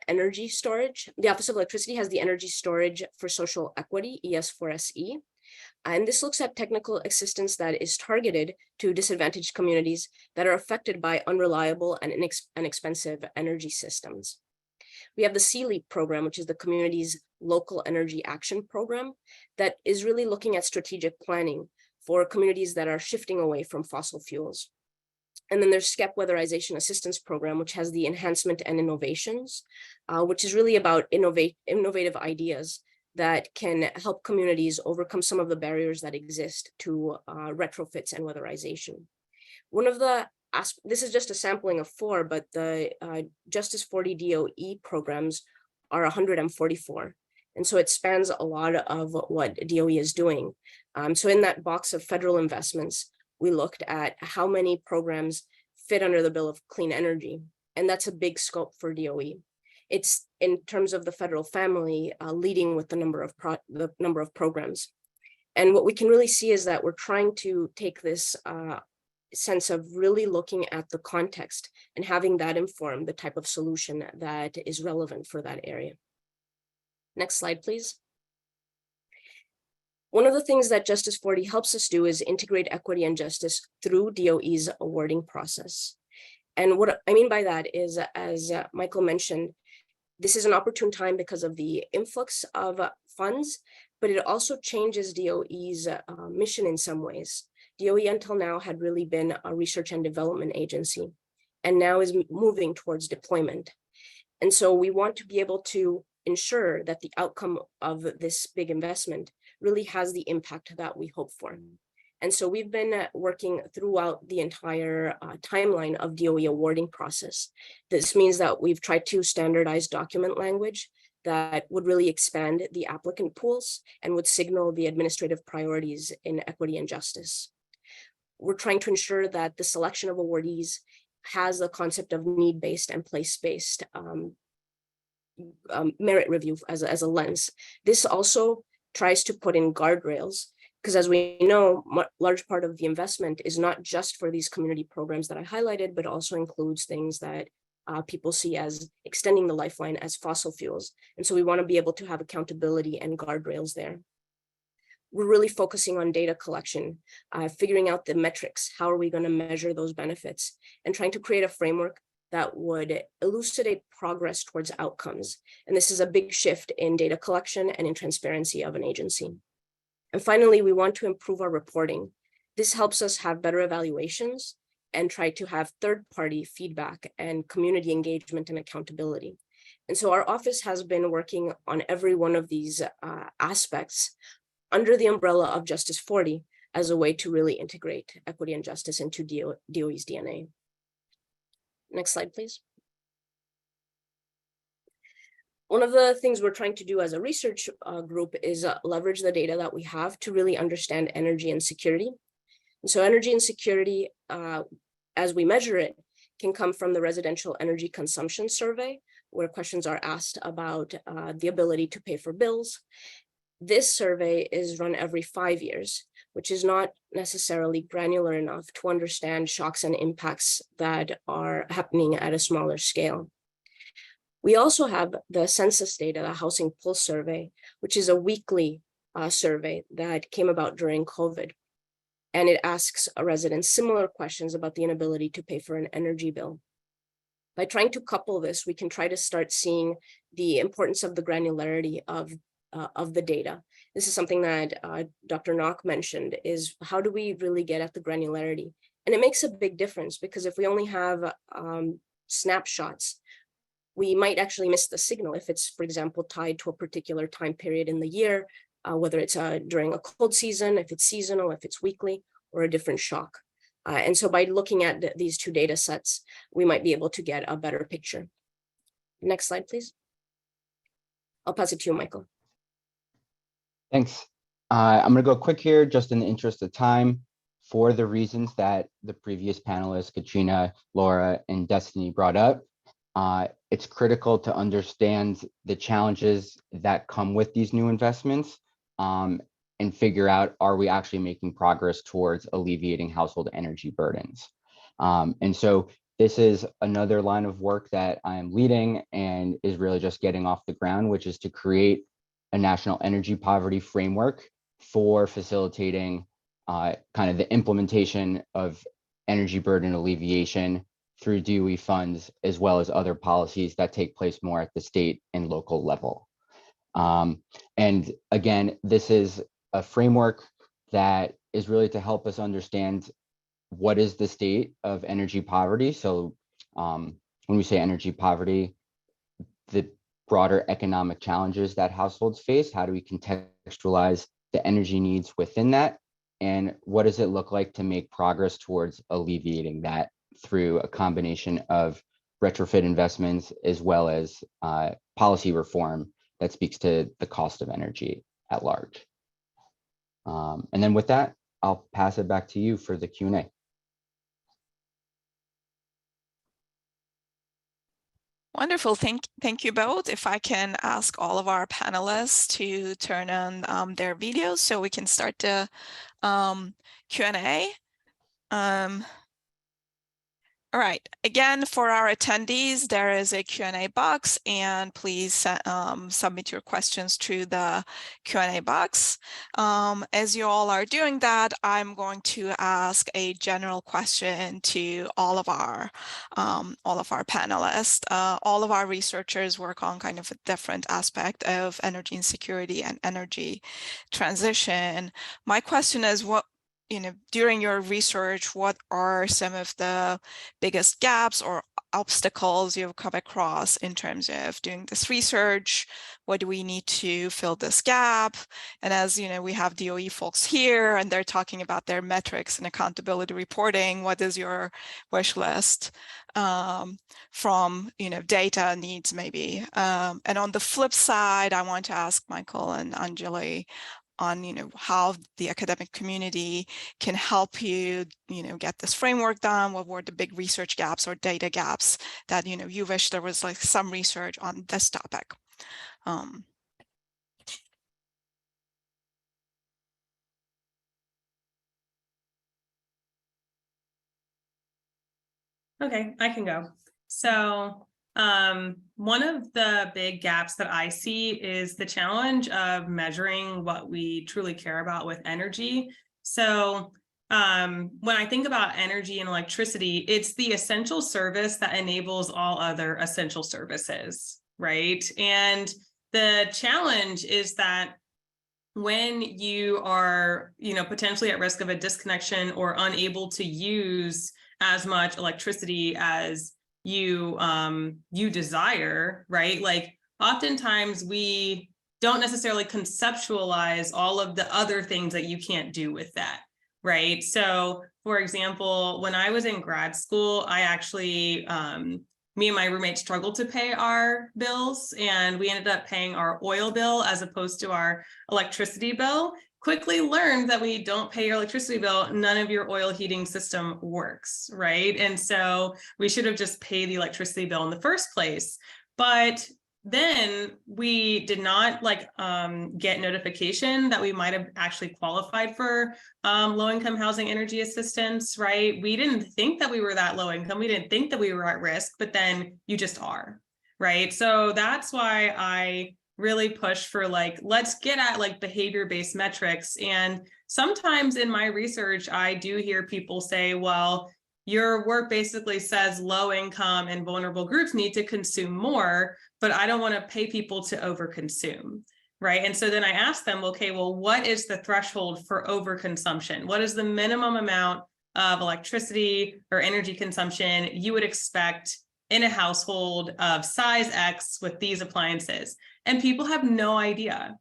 Energy Storage, the Office of Electricity has the Energy Storage for Social Equity, ES4SE. And this looks at technical assistance that is targeted to disadvantaged communities that are affected by unreliable and inexpensive energy systems. We have the CLEAP program, which is the community's local energy action program that is really looking at strategic planning for communities that are shifting away from fossil fuels. And then there's SCEP Weatherization Assistance Program, which has the enhancement and innovations, which is really about innovative ideas that can help communities overcome some of the barriers that exist to retrofits and weatherization. One of the this is just a sampling of 4, but the Justice 40 DOE programs are 144. And so it spans a lot of what DOE is doing. So in that box of federal investments, we looked at how many programs fit under the Bill of Clean Energy, and that's a big scope for DOE. It's in terms of the federal family leading with the number of programs. And what we can really see is that we're trying to take this sense of really looking at the context and having that inform the type of solution that is relevant for that area. Next slide, please. One of the things that Justice 40 helps us do is integrate equity and justice through DOE's awarding process. And what I mean by that is, as Michael mentioned, this is an opportune time because of the influx of funds, but it also changes DOE's mission in some ways. DOE until now had really been a research and development agency, and now is moving towards deployment. And so we want to be able to ensure that the outcome of this big investment really has the impact that we hope for. And so we've been working throughout the entire timeline of DOE awarding process. This means that we've tried to standardize document language that would really expand the applicant pools and would signal the administrative priorities in equity and justice. We're trying to ensure that the selection of awardees has the concept of need-based and place-based merit review as a lens. This also tries to put in guardrails, because as we know, large part of the investment is not just for these community programs that I highlighted, but also includes things that people see as extending the lifeline as fossil fuels. And so we want to be able to have accountability and guardrails there. We're really focusing on data collection, figuring out the metrics. How are we going to measure those benefits? And trying to create a framework that would elucidate progress towards outcomes. And this is a big shift in data collection and in transparency of an agency. And finally, we want to improve our reporting. This helps us have better evaluations and try to have third-party feedback and community engagement and accountability. And so our office has been working on every one of these aspects under the umbrella of Justice 40 as a way to really integrate equity and justice into DOE's DNA. Next slide, please. One of the things we're trying to do as a research group is leverage the data that we have to really understand energy and security. And so energy and security, as we measure it, can come from the Residential Energy Consumption Survey, where questions are asked about the ability to pay for bills. This survey is run every 5 years, which is not necessarily granular enough to understand shocks and impacts that are happening at a smaller scale. We also have the census data, the Housing Pulse Survey, which is a weekly survey that came about during COVID. And it asks residents similar questions about the inability to pay for an energy bill. By trying to couple this, we can try to start seeing the importance of the granularity of the data. This is something that Dr. Nock mentioned, is how do we really get at the granularity? And it makes a big difference, because if we only have snapshots, we might actually miss the signal if it's, for example, tied to a particular time period in the year, whether it's during a cold season, if it's seasonal, if it's weekly, or a different shock. And so by looking at these two data sets, we might be able to get a better picture. Next slide, please. I'll pass it to you, Michael. Thanks. I'm going to go quick here, just in the interest of time, for the reasons that the previous panelists, Katrina, Laura, and Destiny brought up. It's critical to understand the challenges that come with these new investments and figure out, are we actually making progress towards alleviating household energy burdens? And so this is another line of work that I am leading and is really just getting off the ground, which is to create a national energy poverty framework for facilitating kind of the implementation of energy burden alleviation through DOE funds, as well as other policies that take place more at the state and local level. And again, this is a framework that is really to help us understand what is the state of energy poverty. So when we say energy poverty, the broader economic challenges that households face, how do we contextualize the energy needs within that? And what does it look like to make progress towards alleviating that through a combination of retrofit investments as well as policy reform that speaks to the cost of energy at large. And then with that, I'll pass it back to you for the Q&A. Wonderful. Thank you both. If I can ask all of our panelists to turn on their videos so we can start the Q&A. All right, again, for our attendees, there is a Q&A box, and please submit your questions through the Q&A box. As you all are doing that, I'm going to ask a general question to all of our panelists. All of our researchers work on kind of a different aspect of energy insecurity and energy transition. My question is, during your research, what are some of the biggest gaps or obstacles you've come across in terms of doing this research? What do we need to fill this gap? And as you know, we have DOE folks here and they're talking about their metrics and accountability reporting. What is your wish list from data needs maybe? And on the flip side, I want to ask Michael and Anjuli on how the academic community can help you get this framework done. What were the big research gaps or data gaps that you wish there was like some research on this topic? Okay, I can go. So one of the big gaps that I see is the challenge of measuring what we truly care about with energy. So when I think about energy and electricity, it's the essential service that enables all other essential services, right? And the challenge is that when you are, potentially at risk of a disconnection or unable to use as much electricity as you desire, right? Like oftentimes we don't necessarily conceptualize all of the other things that you can't do with that, right? So for example, when I was in grad school, I actually, me and my roommate struggled to pay our bills, and we ended up paying our oil bill as opposed to our electricity bill. Quickly learned that when you don't pay your electricity bill, none of your oil heating system works, right? And so we should have just paid the electricity bill in the first place. But then we did not get notification that we might have actually qualified for low-income housing energy assistance, right? We didn't think that we were that low income. We didn't think that we were at risk, but then you just are, right? So that's why I really push for let's get at behavior-based metrics. And sometimes in my research, I do hear people say, well, your work basically says low income and vulnerable groups need to consume more, but I don't want to pay people to overconsume, right? And so then I ask them, okay, well, what is the threshold for overconsumption? What is the minimum amount of electricity or energy consumption you would expect in a household of size X with these appliances? And people have no idea,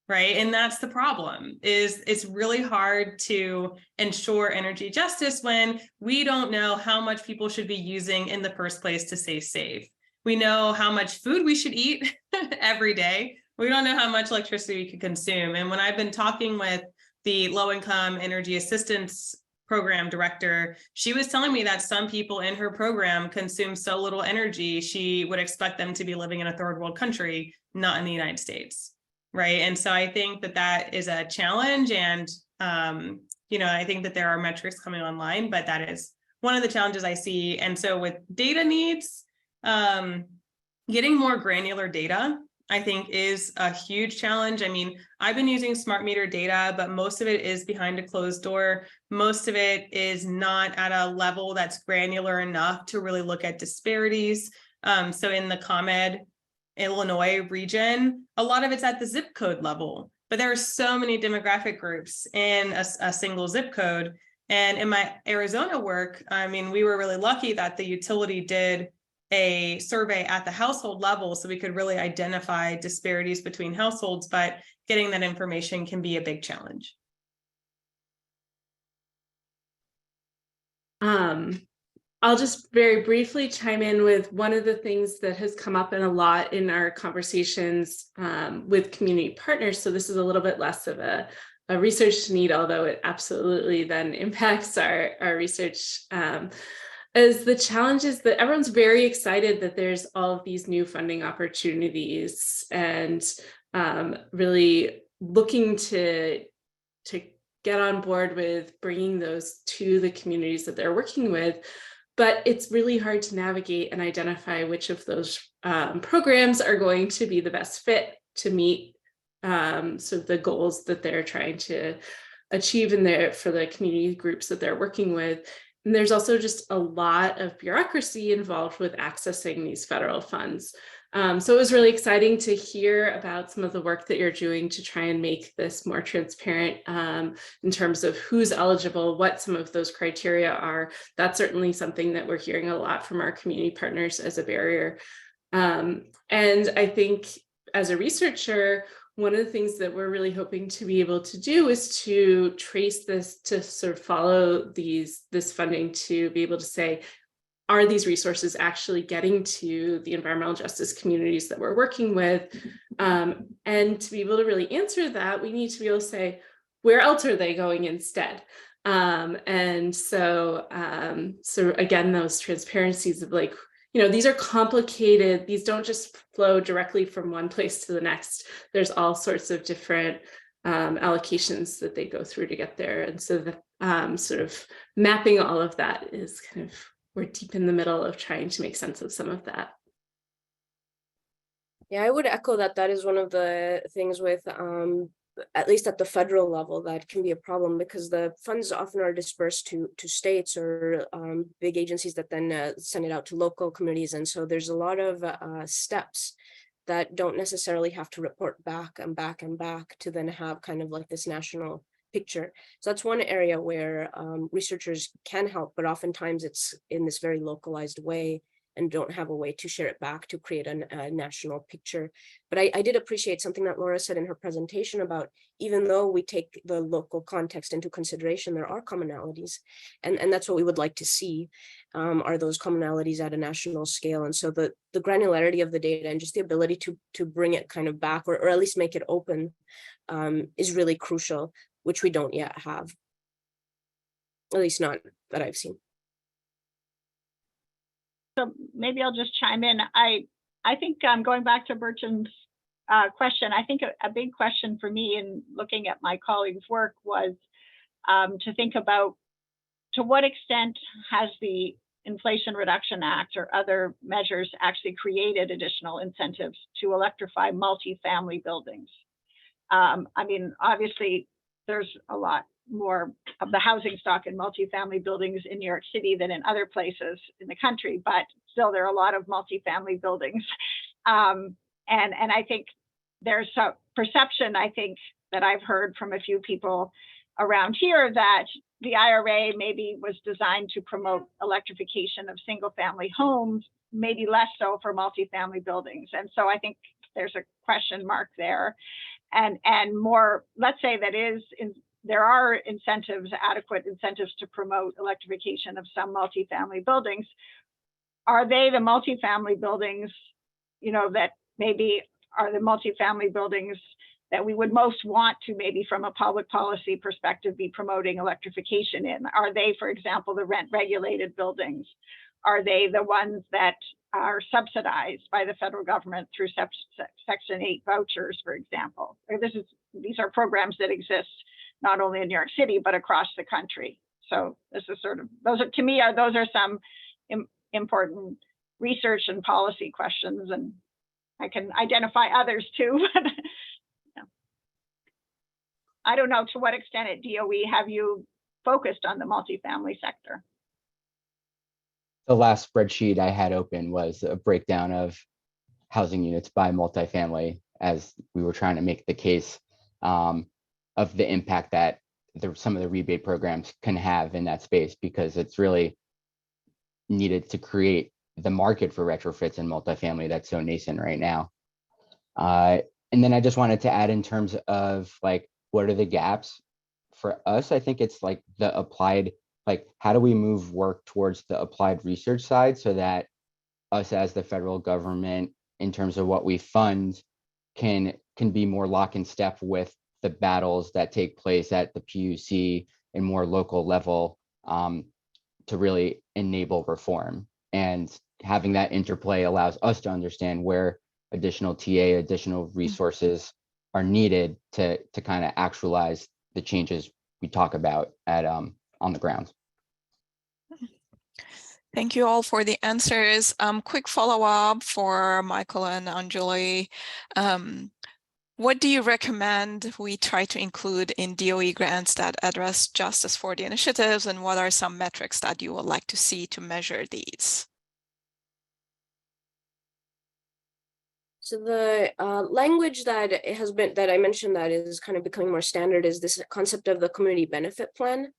right? And that's the problem, is it's really hard to ensure energy justice when we don't know how much people should be using in the first place to stay safe. We know how much food we should eat every day. We don't know how much electricity we could consume. And when I've been talking with the low-income energy assistance program director, she was telling me that some people in her program consume so little energy, she would expect them to be living in a third world country, not in the United States, right? And so I think that that is a challenge. And, I think that there are metrics coming online, but that is one of the challenges I see. And so with data needs, getting more granular data, I think, is a huge challenge. I mean, I've been using smart meter data, but most of it is behind a closed door. Most of it is not at a level that's granular enough to really look at disparities. So in the ComEd Illinois region, a lot of it's at the zip code level, but there are so many demographic groups in a single zip code. And in my Arizona work, I mean, we were really lucky that the utility did a survey at the household level so we could really identify disparities between households, but getting that information can be a big challenge. I'll just very briefly chime in with one of the things that has come up in a lot in our conversations with community partners. So this is a little bit less of a research need, although it absolutely then impacts our research, is the challenges that everyone's very excited that there's all of these new funding opportunities and really looking to get on board with bringing those to the communities that they're working with. But it's really hard to navigate and identify which of those programs are going to be the best fit to meet sort of the goals that they're trying to achieve for the community groups that they're working with. And there's also just a lot of bureaucracy involved with accessing these federal funds. So it was really exciting to hear about some of the work that you're doing to try and make this more transparent in terms of who's eligible, what some of those criteria are. That's certainly something that we're hearing a lot from our community partners as a barrier. And I think as a researcher, one of the things that we're really hoping to be able to do is to trace this, to sort of follow this funding, to be able to say, are these resources actually getting to the environmental justice communities that we're working with? And to be able to really answer that, we need to be able to say, where else are they going instead? And so again, those transparencies of like, you know, these are complicated. These don't just flow directly from one place to the next. There's all sorts of different allocations that they go through to get there. And so the sort of mapping all of that is kind of, we're deep in the middle of trying to make sense of some of that. Yeah, I would echo that. That is one of the things with, at least at the federal level, that can be a problem because the funds often are dispersed to states or big agencies that then send it out to local communities. And so there's a lot of steps that don't necessarily have to report back and back and back to then have kind of like this national picture. So that's one area where researchers can help, but oftentimes it's in this very localized way and don't have a way to share it back to create a national picture. But I did appreciate something that Laura said in her presentation about, even though we take the local context into consideration, there are commonalities. And that's what we would like to see, are those commonalities at a national scale. And so the granularity of the data and just the ability to bring it kind of back, or at least make it open, is really crucial, which we don't yet have, at least not that I've seen. So maybe I'll just chime in. I think going back to Burchan's question, I think a big question for me in looking at my colleagues' work was to think about, to what extent has the Inflation Reduction Act or other measures actually created additional incentives to electrify multifamily buildings? I mean, obviously, there's a lot more of the housing stock in multifamily buildings in New York City than in other places in the country, but still there are a lot of multifamily buildings. And I think there's a perception, I think, that I've heard from a few people around here that the IRA maybe was designed to promote electrification of single family homes, maybe less so for multifamily buildings. And so I think there's a question mark there. And more, let's say there are incentives, adequate incentives to promote electrification of some multifamily buildings. Are they the multifamily buildings, you know, that maybe are the multifamily buildings that we would most want to, maybe from a public policy perspective, be promoting electrification in? Are they, for example, the rent regulated buildings? Are they the ones that are subsidized by the federal government through Section 8 vouchers, for example? These are programs that exist not only in New York City, but across the country. So this is sort of, those are some important research and policy questions, and I can identify others too. But yeah. I don't know to what extent at DOE have you focused on the multifamily sector? The last spreadsheet I had open was a breakdown of housing units by multifamily, as we were trying to make the case of the impact that some of the rebate programs can have in that space, because it's really needed to create the market for retrofits in multifamily that's so nascent right now. And then I just wanted to add, in terms of like, what are the gaps for us? I think it's like the applied, like, how do we move work towards the applied research side, so that us as the federal government, in terms of what we fund, can be more lock in step with the battles that take place at the PUC and more local level, to really enable reform. And having that interplay allows us to understand where additional additional resources are needed to kind of actualize the changes we talk about at on the ground. Thank you all for the answers. Quick follow-up for Michael and Anjuli. What do you recommend we try to include in DOE grants that address justice for the initiatives, and what are some metrics that you would like to see to measure these? So the language that I mentioned that is kind of becoming more standard is this concept of the community benefit plan,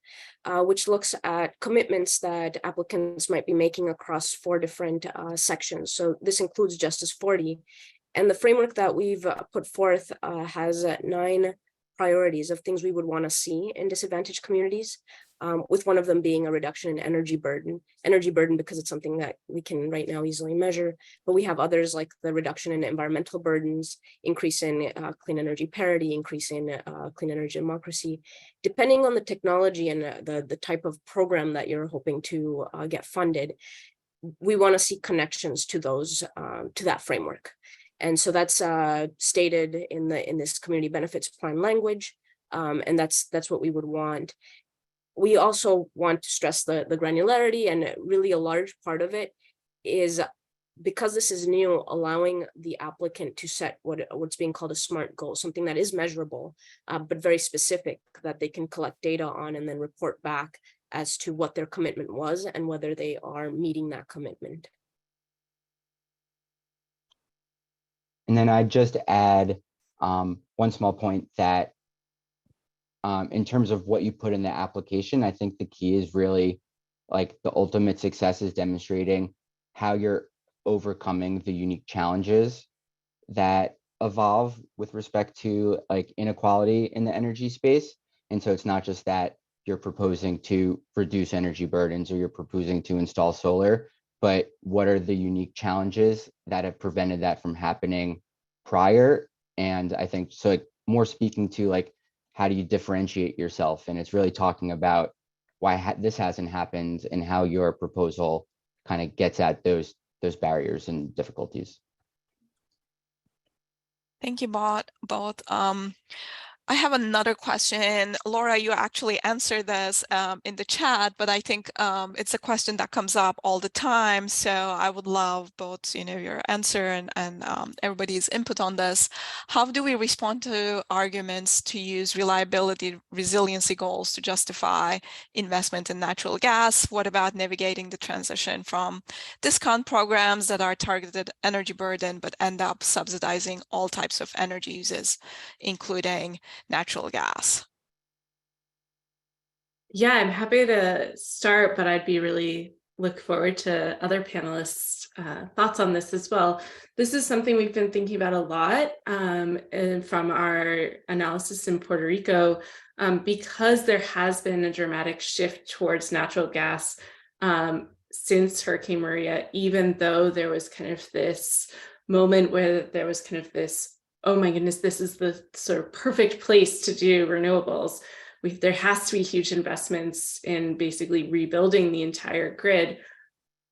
which looks at commitments that applicants might be making across 4 different sections. So this includes Justice 40. And the framework that we've put forth has 9 priorities of things we would want to see in disadvantaged communities, with one of them being a reduction in energy burden. Energy burden because it's something that we can right now easily measure, but we have others like the reduction in environmental burdens, increase in clean energy parity, increase in clean energy democracy. Depending on the technology and the type of program that you're hoping to get funded, we want to see connections to those, to that framework. And so that's stated in this community benefits plan language, and that's what we would want. We also want to stress the granularity, and really a large part of it is, because this is new, allowing the applicant to set what's being called a SMART goal, something that is measurable, but very specific, that they can collect data on and then report back as to what their commitment was and whether they are meeting that commitment. And then I just add one small point that in terms of what you put in the application, I think the key is really like the ultimate success is demonstrating how you're overcoming the unique challenges that evolve with respect to like inequality in the energy space. And so it's not just that you're proposing to reduce energy burdens or you're proposing to install solar, but what are the unique challenges that have prevented that from happening prior? And I think so, like, more speaking to like, how do you differentiate yourself? And it's really talking about why this hasn't happened and how your proposal kind of gets at those barriers and difficulties. Thank you both. I have another question. Laura, you actually answered this in the chat, but I think it's a question that comes up all the time. So I would love both, your answer and everybody's input on this. How do we respond to arguments to use reliability, resiliency goals to justify investment in natural gas? What about navigating the transition from discount programs that are targeted energy burden, but end up subsidizing all types of energy uses, including natural gas? Yeah, I'm happy to start, but I'd be really look forward to other panelists' thoughts on this as well. This is something we've been thinking about a lot, and from our analysis in Puerto Rico, because there has been a dramatic shift towards natural gas since Hurricane Maria, even though there was kind of this moment where there was kind of this, oh my goodness, this is the sort of perfect place to do renewables. There has to be huge investments in basically rebuilding the entire grid.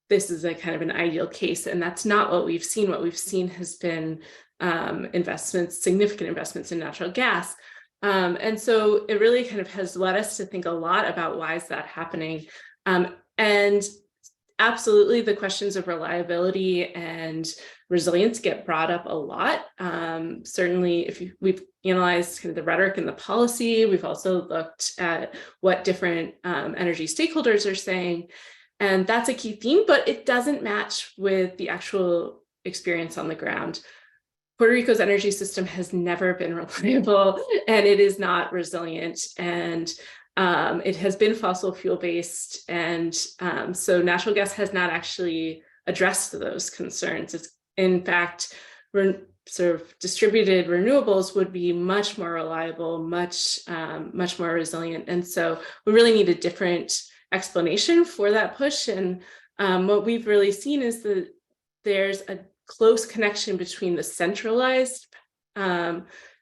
This is a kind of an ideal case, and that's not what we've seen. What we've seen has been significant investments in natural gas. And so it really kind of has led us to think a lot about why is that happening. And absolutely, the questions of reliability and resilience get brought up a lot. Certainly, we've analyzed kind of the rhetoric and the policy, we've also looked at what different energy stakeholders are saying. And that's a key theme, but it doesn't match with the actual experience on the ground. Puerto Rico's energy system has never been reliable, and it is not resilient. And it has been fossil fuel based, and so natural gas has not actually addressed those concerns. It's, in fact, sort of distributed renewables would be much more reliable, much more resilient. And so we really need a different explanation for that push. And what we've really seen is that there's a close connection between the centralized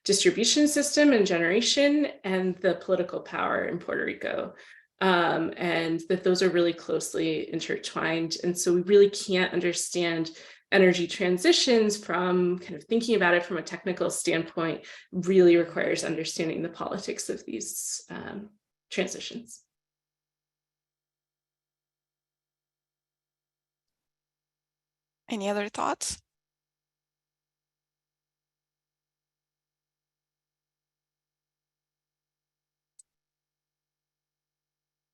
distribution system and generation and the political power in Puerto Rico, and that those are really closely intertwined. And so we really can't understand energy transitions from kind of thinking about it from a technical standpoint. Really requires understanding the politics of these transitions. Any other thoughts?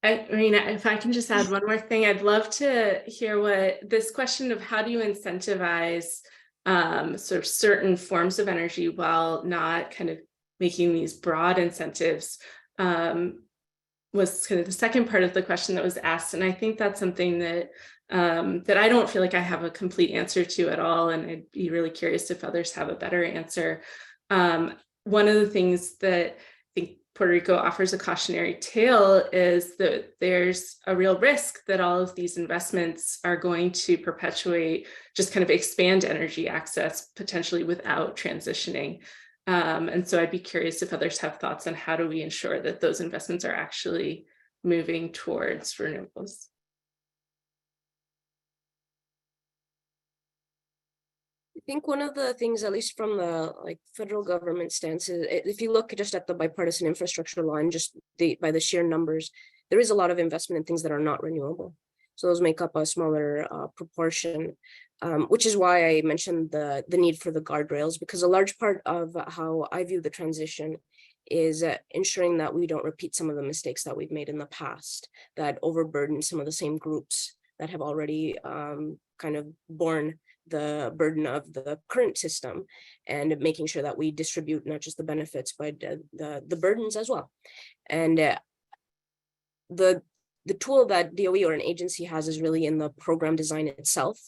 I mean, if I can just add one more thing, I'd love to hear what this question of how do you incentivize sort of certain forms of energy while not kind of making these broad incentives was kind of the second part of the question that was asked. And I think that's something that that I don't feel like I have a complete answer to at all. And I'd be really curious if others have a better answer. One of the things that I think Puerto Rico offers a cautionary tale is that there's a real risk that all of these investments are going to perpetuate, just kind of expand energy access potentially without transitioning. And so I'd be curious if others have thoughts on how do we ensure that those investments are actually moving towards renewables. I think one of the things, at least from the federal government stance, is if you look just at the bipartisan infrastructure law and just by the sheer numbers, there is a lot of investment in things that are not renewable. So those make up a smaller proportion, which is why I mentioned the need for the guardrails, because a large part of how I view the transition is ensuring that we don't repeat some of the mistakes that we've made in the past that overburden some of the same groups that have already kind of borne the burden of the current system, and making sure that we distribute not just the benefits, but the burdens as well. And the tool that DOE or an agency has is really in the program design itself.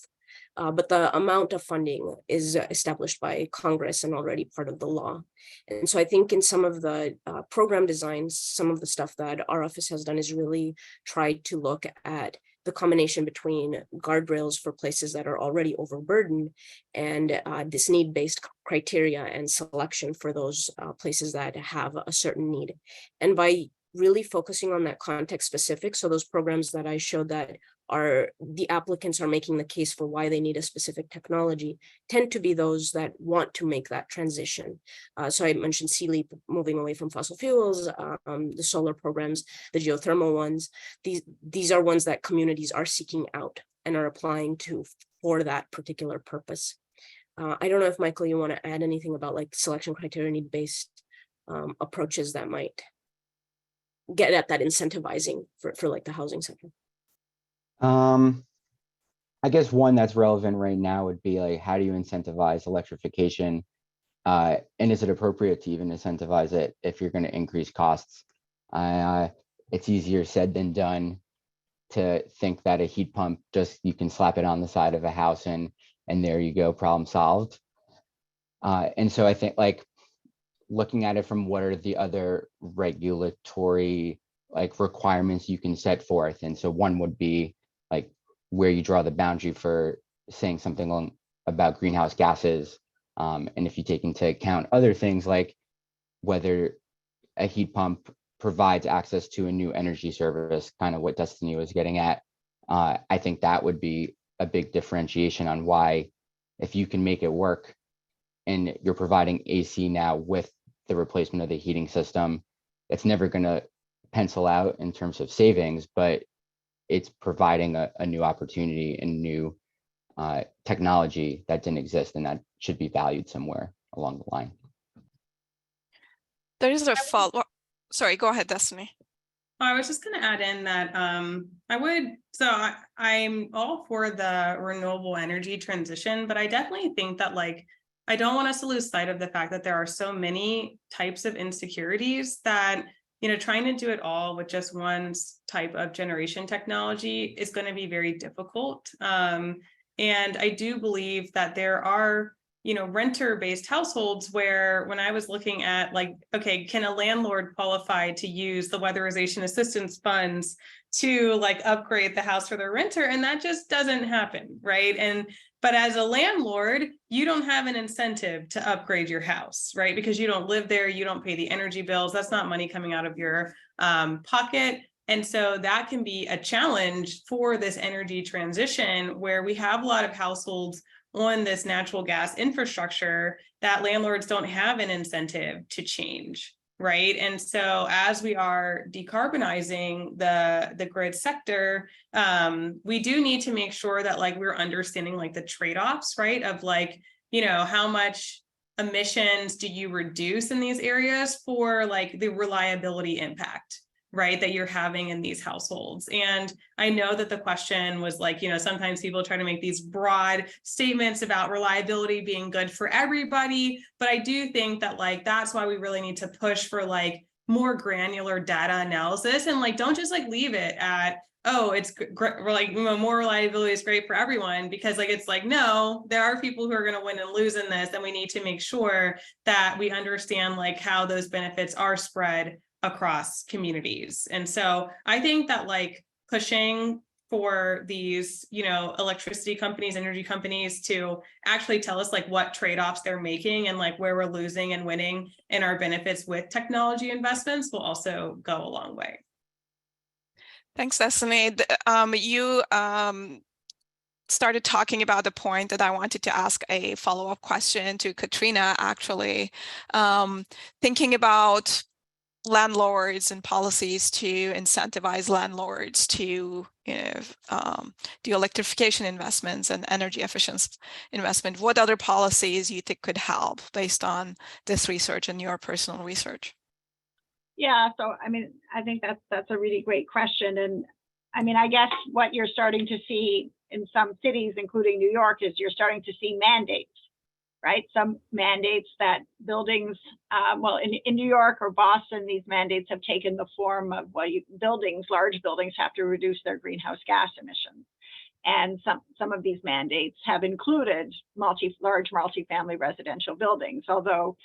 But the amount of funding is established by Congress and already part of the law. And so I think in some of the program designs, some of the stuff that our office has done is really tried to look at the combination between guardrails for places that are already overburdened and this need-based criteria and selection for those places that have a certain need. And by really focusing on that context specific, so those programs that I showed that are the applicants are making the case for why they need a specific technology tend to be those that want to make that transition. So I mentioned CLEAP, moving away from fossil fuels, the solar programs, the geothermal ones. These are ones that communities are seeking out and are applying to for that particular purpose. I don't know if Michael, you want to add anything about selection criteria need-based approaches that might get at that incentivizing for the housing sector. I guess one that's relevant right now would be how do you incentivize electrification? And is it appropriate to even incentivize it if you're going to increase costs? It's easier said than done to think that a heat pump, you can slap it on the side of a house and there you go, problem solved. And so I think looking at it from what are the other regulatory requirements you can set forth. And so one would be where you draw the boundary for saying something about greenhouse gases. And if you take into account other things like whether a heat pump provides access to a new energy service, kind of what Destiny was getting at, I think that would be a big differentiation on why, if you can make it work and you're providing AC now with the replacement of the heating system. It's never going to pencil out in terms of savings, but it's providing a new opportunity and new technology that didn't exist, and that should be valued somewhere along the line. There is a follow-up. Sorry, go ahead, Destiny. I was just going to add in that I'm all for the renewable energy transition, but I definitely think that I don't want us to lose sight of the fact that there are so many types of insecurities that, trying to do it all with just one type of generation technology is going to be very difficult. And I do believe that there are renter-based households where when I was looking at okay, can a landlord qualify to use the weatherization assistance funds to upgrade the house for their renter? And that just doesn't happen, right? But as a landlord, you don't have an incentive to upgrade your house, right? Because you don't live there, you don't pay the energy bills. That's not money coming out of your pocket. And so that can be a challenge for this energy transition where we have a lot of households on this natural gas infrastructure that landlords don't have an incentive to change, right? And so as we are decarbonizing the grid sector, we do need to make sure that we're understanding the trade-offs, right? Of how much emissions do you reduce in these areas for the reliability impact, right, that you're having in these households. And I know that the question was sometimes people try to make these broad statements about reliability being good for everybody, but I do think that that's why we really need to push for more granular data analysis and don't just leave it at, oh, it's great, more reliability is great for everyone, because it's no, there are people who are going to win and lose in this, and we need to make sure that we understand how those benefits are spread across communities. And so I think that pushing for these, electricity companies, energy companies to actually tell us what trade-offs they're making and where we're losing and winning in our benefits with technology investments will also go a long way. Thanks, Destiny. You started talking about the point that I wanted to ask a follow-up question to Katrina, actually. Thinking about landlords and policies to incentivize landlords to do electrification investments and energy efficiency investment. What other policies you think could help based on this research and your personal research? Yeah, so I think that's a really great question. And I guess what you're starting to see in some cities, including New York, is you're starting to see mandates, right? Some mandates that buildings, in New York or Boston, these mandates have taken the form of large buildings have to reduce their greenhouse gas emissions. And some of these mandates have included large multifamily residential buildings, although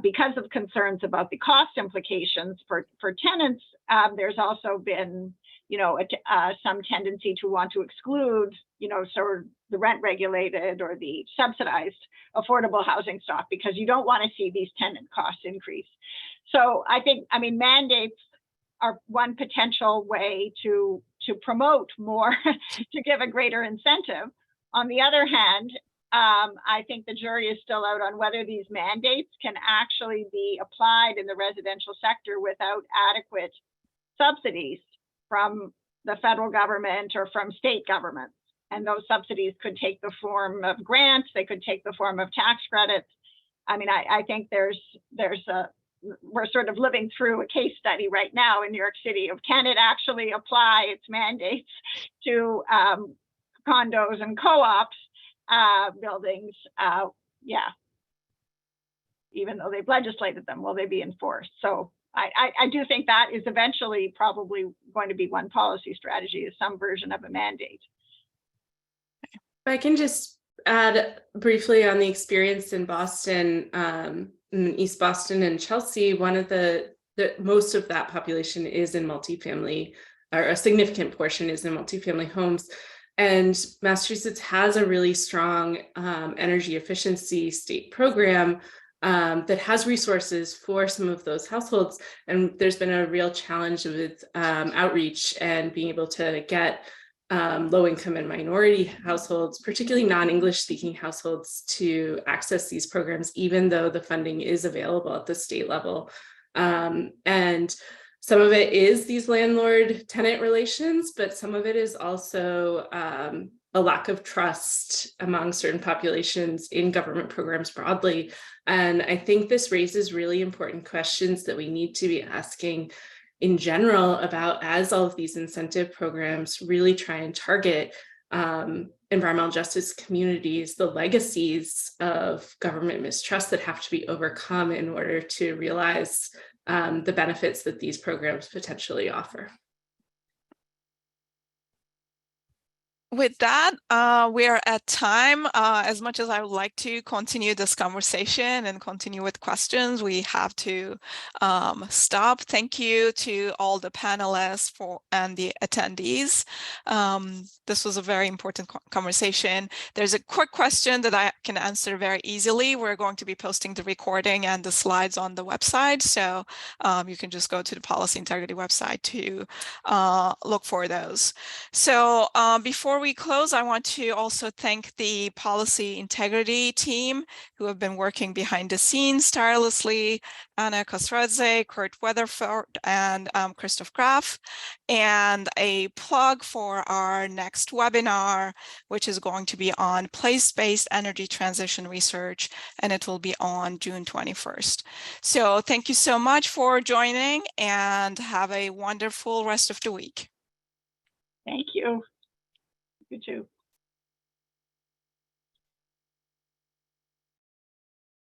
because of concerns about the cost implications for tenants, there's also been some tendency to want to exclude, sort of the rent regulated or the subsidized affordable housing stock, because you don't want to see these tenant costs increase. So I think, mandates are one potential way to promote more, to give a greater incentive. On the other hand, I think the jury is still out on whether these mandates can actually be applied in the residential sector without adequate subsidies from the federal government or from state governments. And those subsidies could take the form of grants, they could take the form of tax credits. I think we're sort of living through a case study right now in New York City of, can it actually apply its mandates to condos and co-ops buildings? Even though they've legislated them, will they be enforced? So I do think that is eventually probably going to be one policy strategy, is some version of a mandate. If I can just add briefly on the experience in Boston, in East Boston and Chelsea, one of the most of that population is in multifamily, or a significant portion is in multifamily homes. And Massachusetts has a really strong energy efficiency state program that has resources for some of those households. And there's been a real challenge with outreach and being able to get low-income and minority households, particularly non-English speaking households, to access these programs, even though the funding is available at the state level. And some of it is these landlord-tenant relations, but some of it is also a lack of trust among certain populations in government programs broadly. And I think this raises really important questions that we need to be asking in general about, as all of these incentive programs really try and target environmental justice communities, the legacies of government mistrust that have to be overcome in order to realize the benefits that these programs potentially offer. With that, we are at time. As much as I would like to continue this conversation and continue with questions, we have to stop. Thank you to all the panelists and the attendees. This was a very important conversation. There's a quick question that I can answer very easily. We're going to be posting the recording and the slides on the website, so you can just go to the Policy Integrity website to look for those. So before we close, I want to also thank the Policy Integrity team who have been working behind the scenes tirelessly: Anna Kosradze, Kurt Weatherford, and Christoph Graf. And a plug for our next webinar, which is going to be on place-based energy transition research, and it will be on June 21st. So thank you so much for joining, and have a wonderful rest of the week. Thank you. You too.